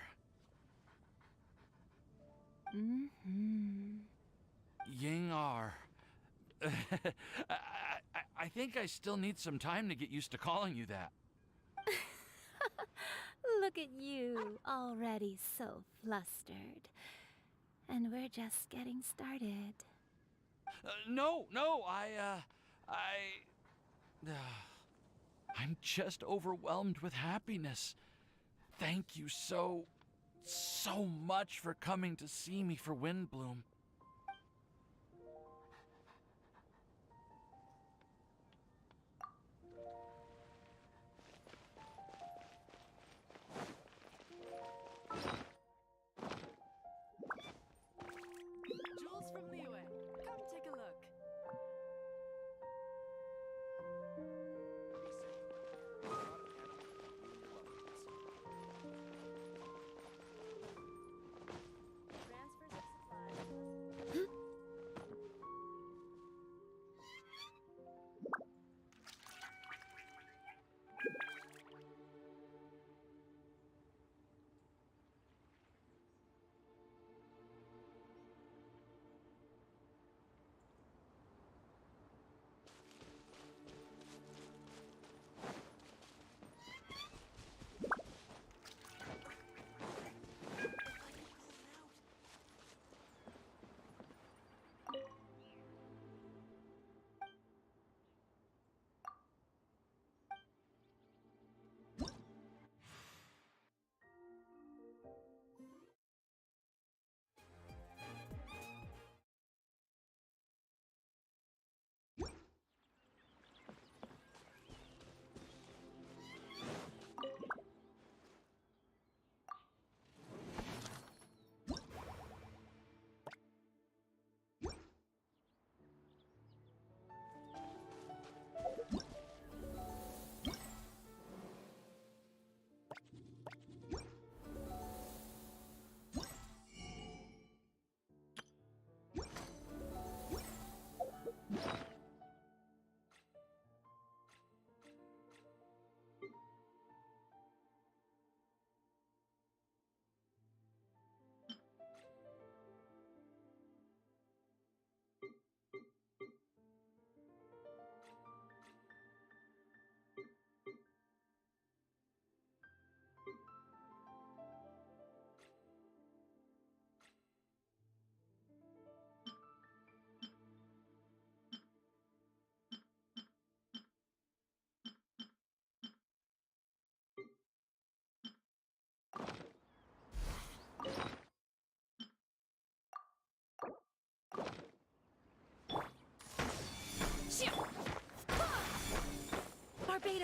Ying-ar. I think I still need some time to get used to calling you that. Look at you, already so flustered. And we're just getting started. No, I'm just overwhelmed with happiness. Thank you so much for coming to see me for Windbloom. Jules from Liyue, come take a look. Transfers of supplies.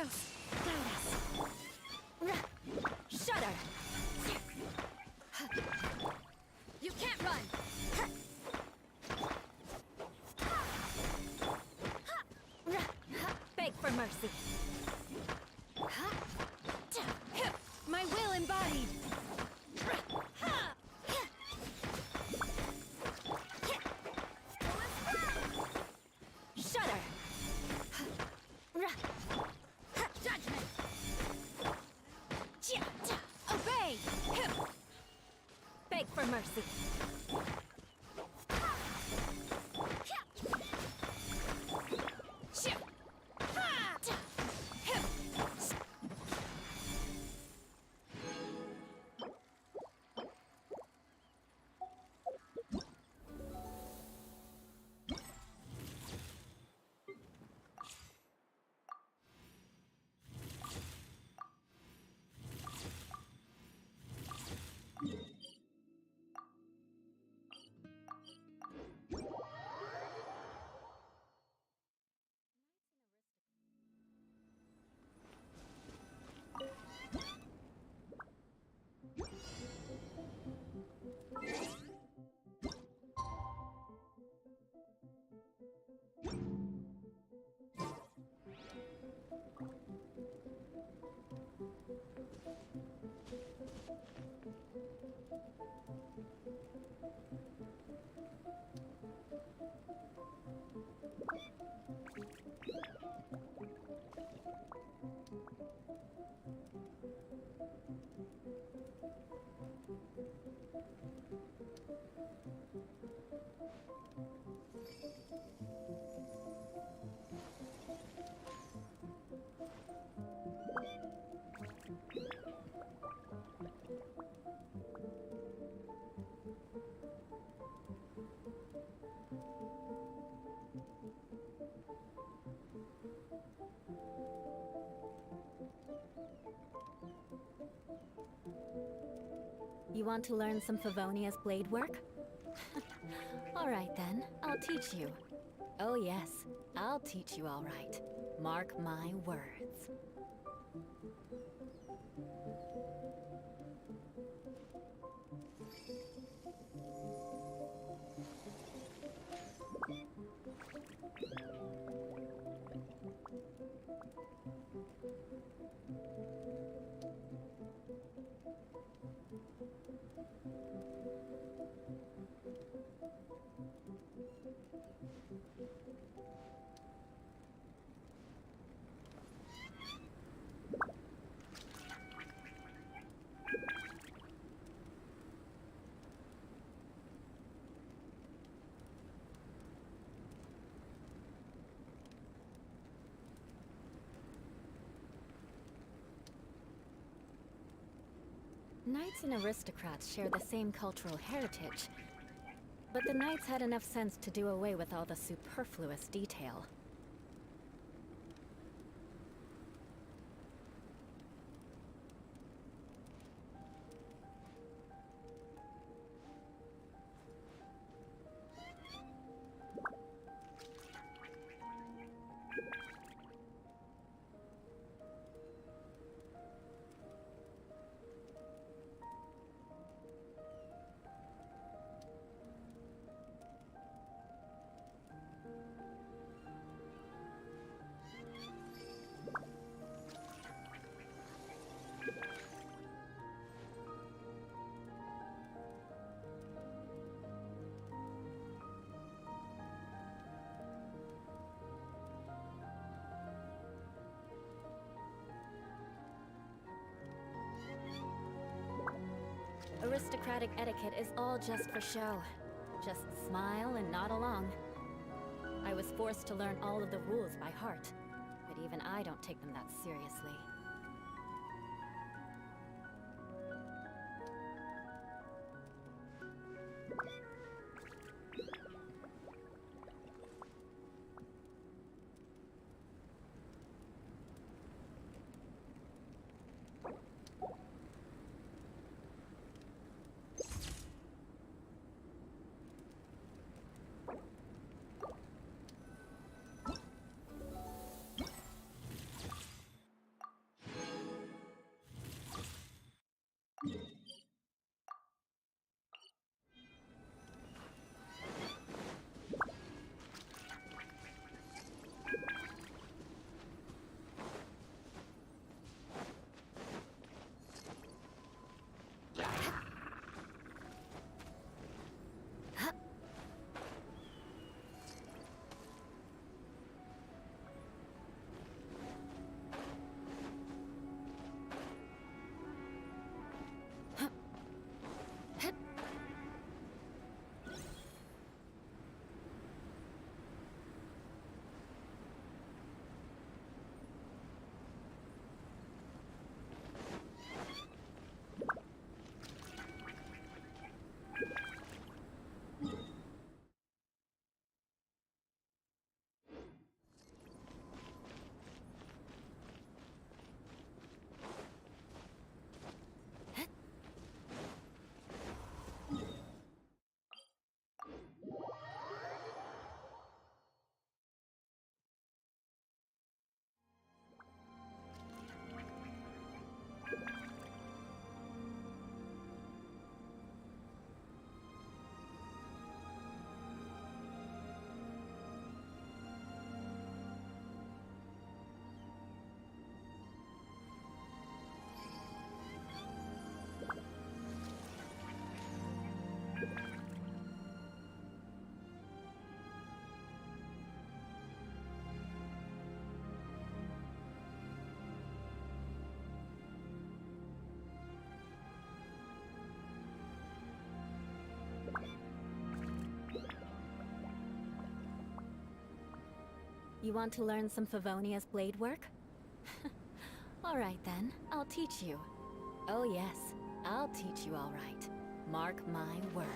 Kratos, guide us. Shudder. You can't run. Beg for mercy. My will embodied. Shudder. Judgment. Obey. Beg for mercy. You want to learn some Favonia's blade work? All right then, I'll teach you. Oh yes, I'll teach you all right. Mark my words. Knights and aristocrats share the same cultural heritage, but the knights had enough sense to do away with all the superfluous detail. Aristocratic etiquette is all just for show. Just smile and nod along. I was forced to learn all of the rules by heart, but even I don't take them that seriously. You want to learn some Favonia's blade work? Alright then, I'll teach you. Oh yes, I'll teach you alright. Mark my words.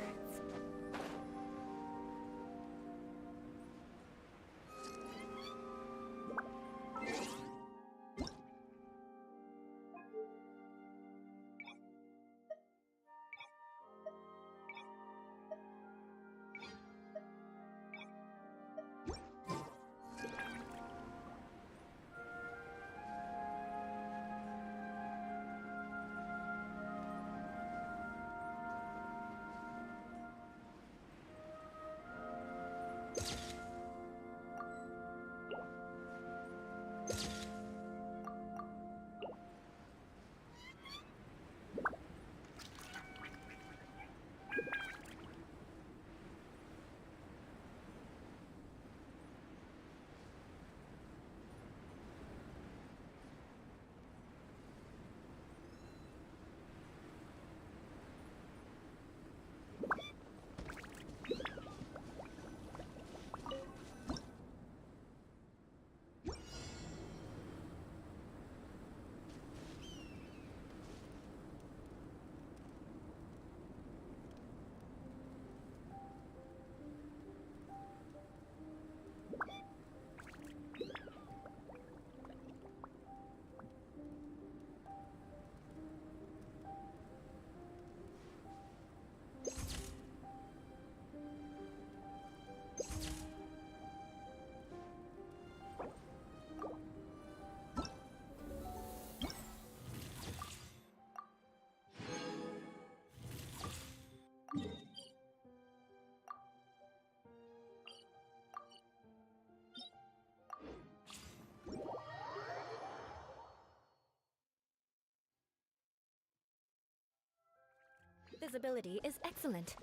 Visibility is excellent.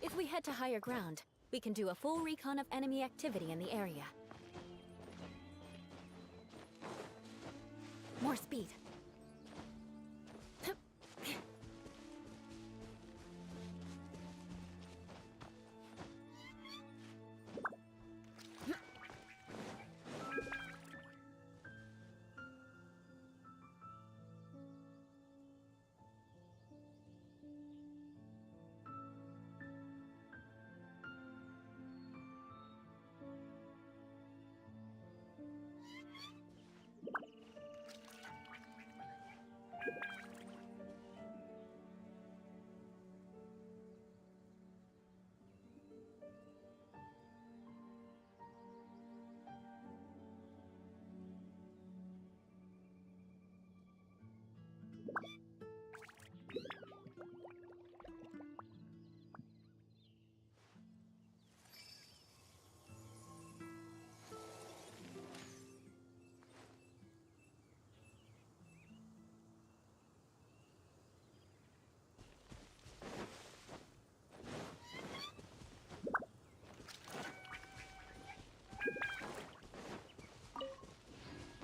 If we head to higher ground, we can do a full recon of enemy activity in the area. More speed.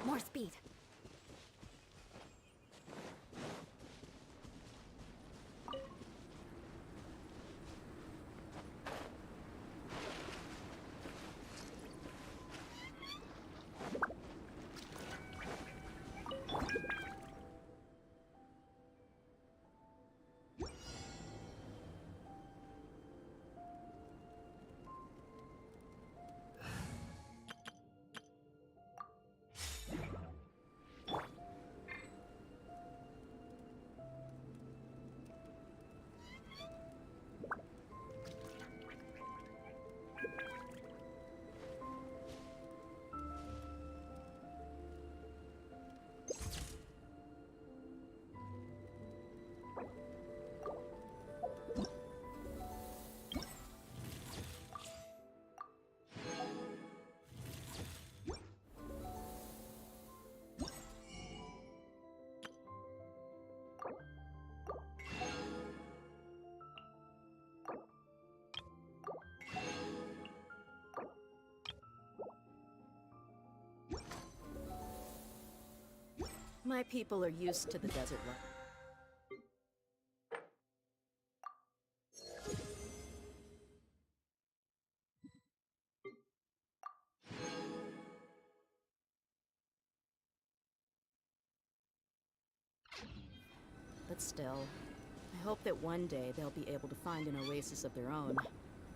More speed. My people are used to the desert life. But still, I hope that one day they'll be able to find an oasis of their own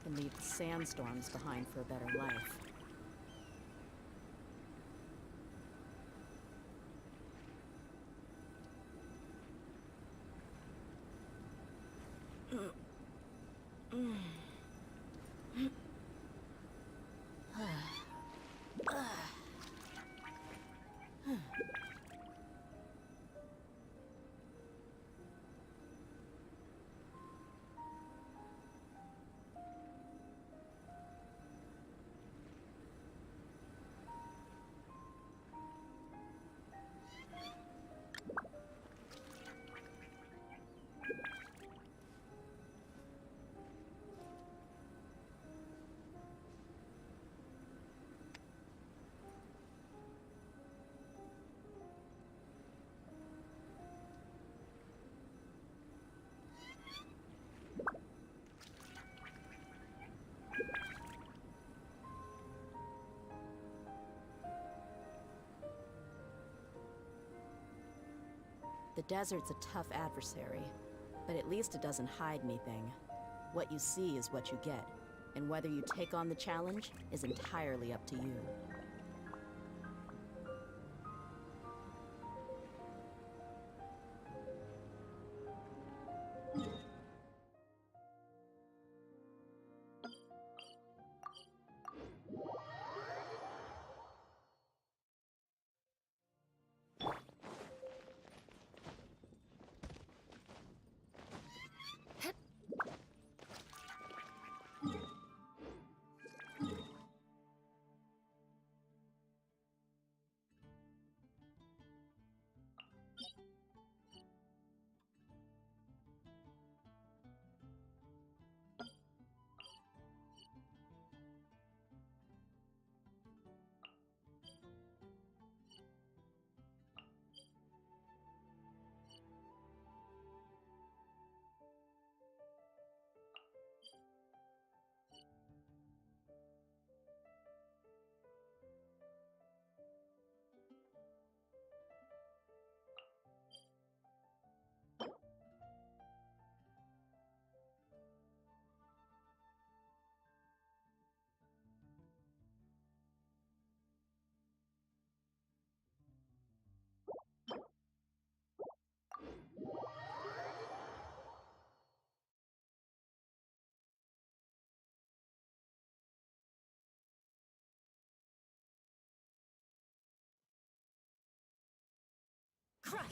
and leave the sandstorms behind for a better life. The desert's a tough adversary, but at least it doesn't hide anything. What you see is what you get, and whether you take on the challenge is entirely up to you. Crush!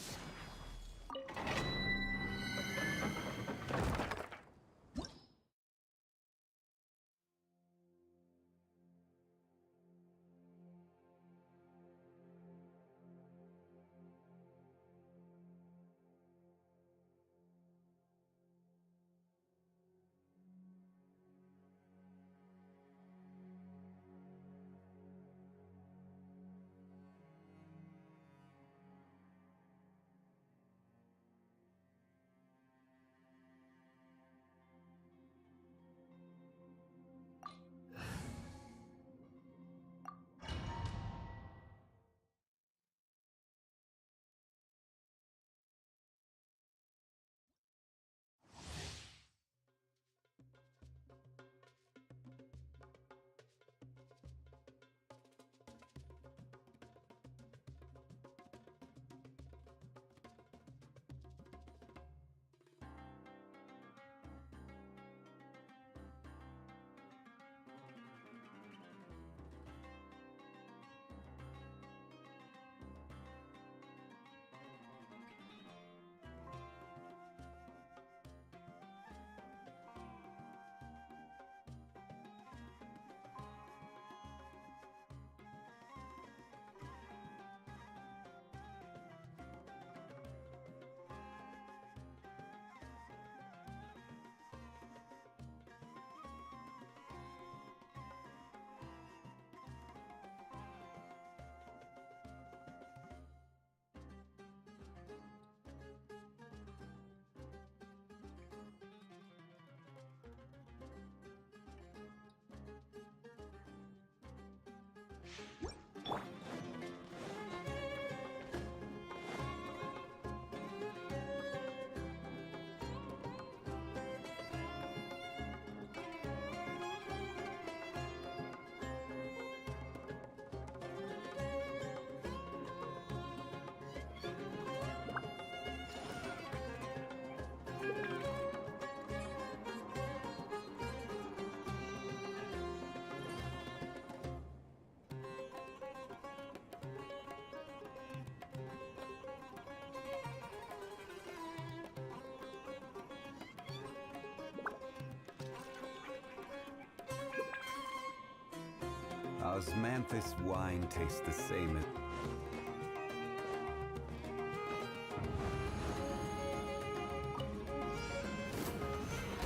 Osmanthus wine tastes the same as...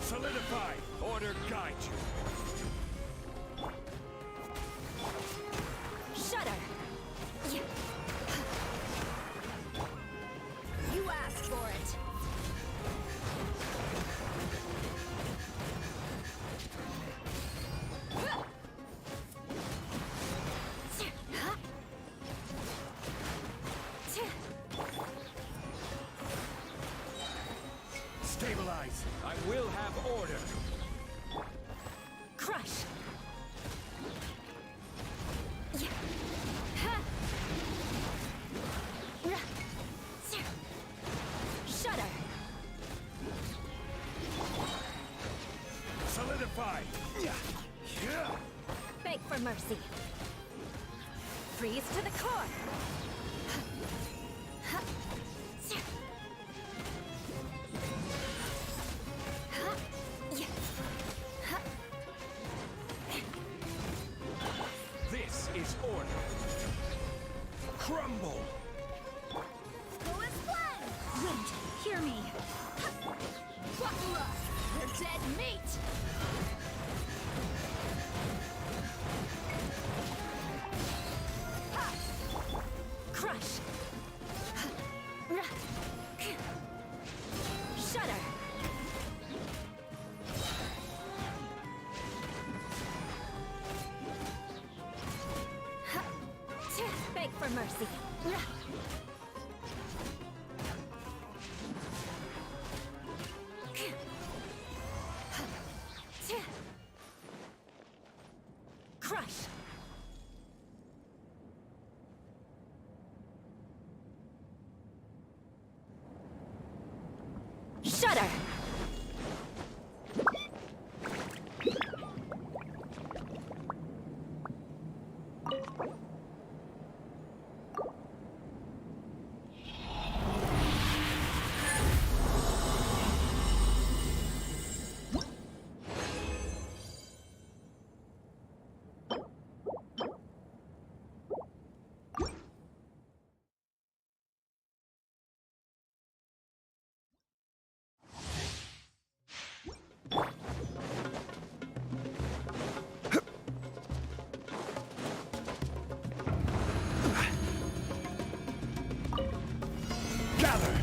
Solidify! Order guide you! Shudder! You asked for it! Stabilize! I will have order! Crush! Shudder! Solidify! Beg for mercy. Freeze to the core! This is order! Crumble! Wind, hear me! Buckle up! We're dead meat! Crush! Shudder! Beg for mercy! Crush! Shudder! Gather!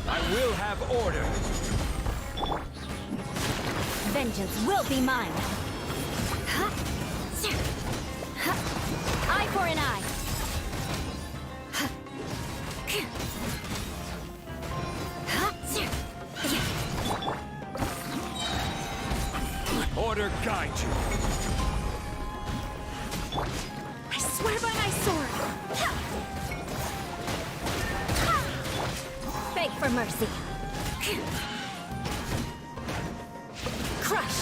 I will have order! Vengeance will be mine! Eye for an eye! Order guide you! I swear by my sword! Beg for mercy! Crush!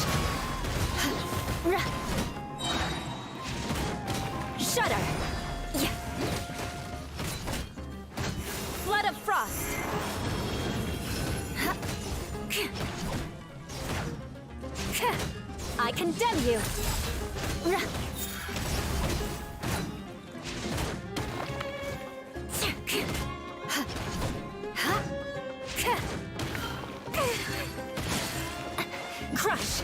Shudder! Flood of frost! I condemn you! Crush!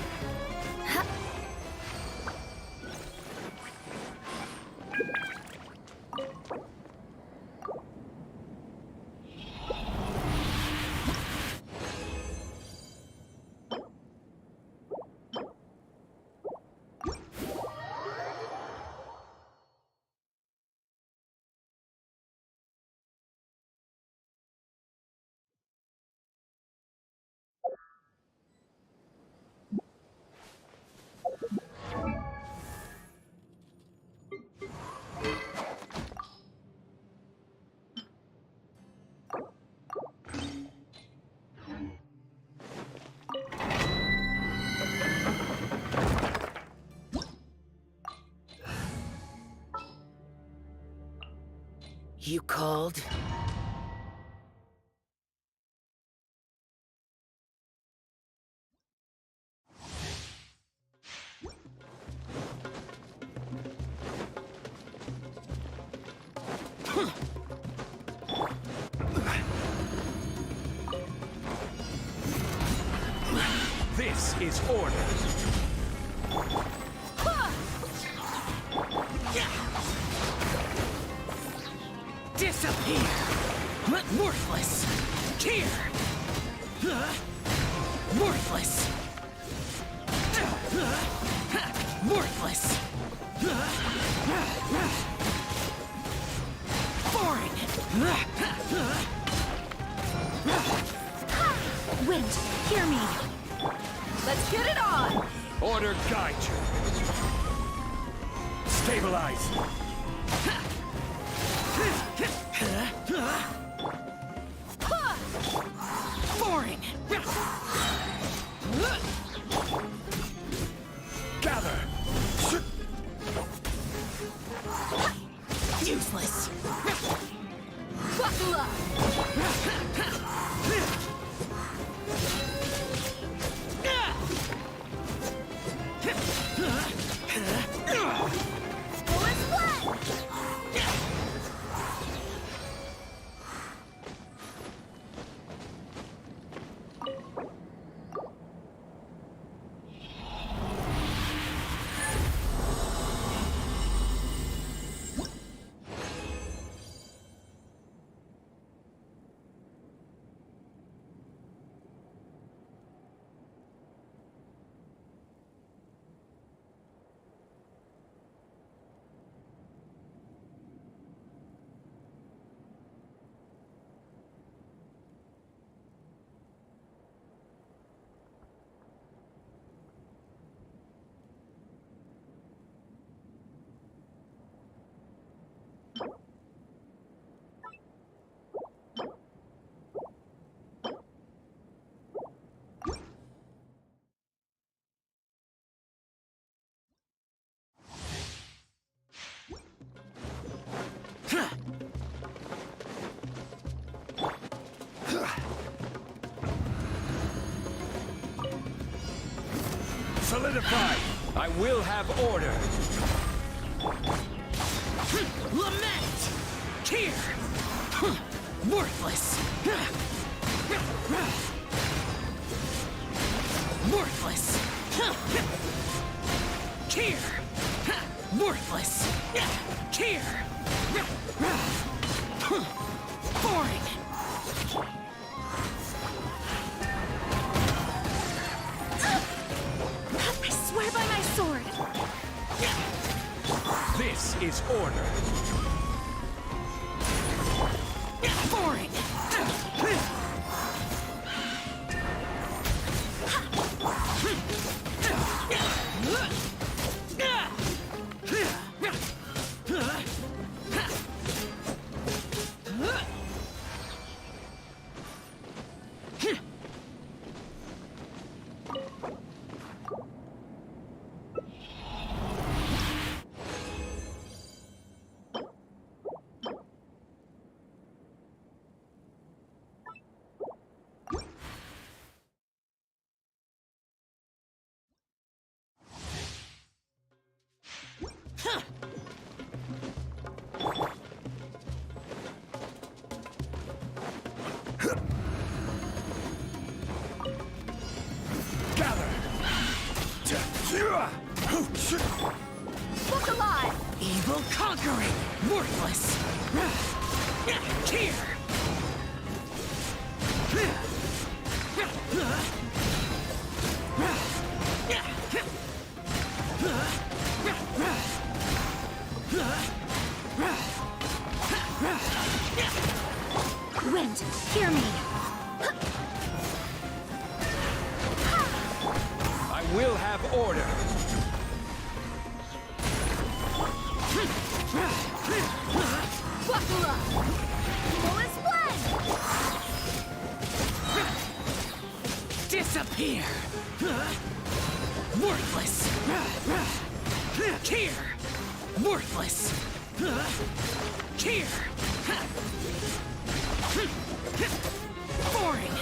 You called? This is order. Disappear! Worthless! Here! Worthless! Worthless! Boring! Wind, hear me. Let's get it on! Order guide you. Stabilize. Boring! Gather. Useless! Buckle up! Solidify. I will have order. Lament! Here! Worthless! Worthless! Here! Worthless! Here! Boring! I swear by my sword! This is order. Boring! Look alive! Evil conquering! Worthless! Here! Wind, hear me! I will have order. Buckle up! Fullest blend! Disappear! Worthless! Here! Worthless! Here! Boring!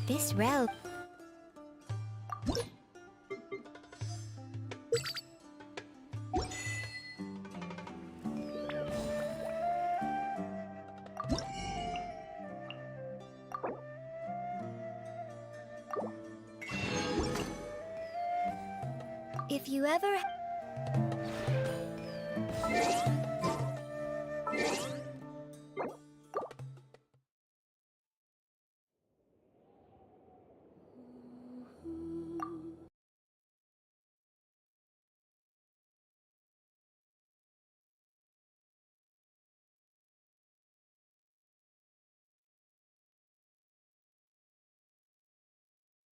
This realm. If you ever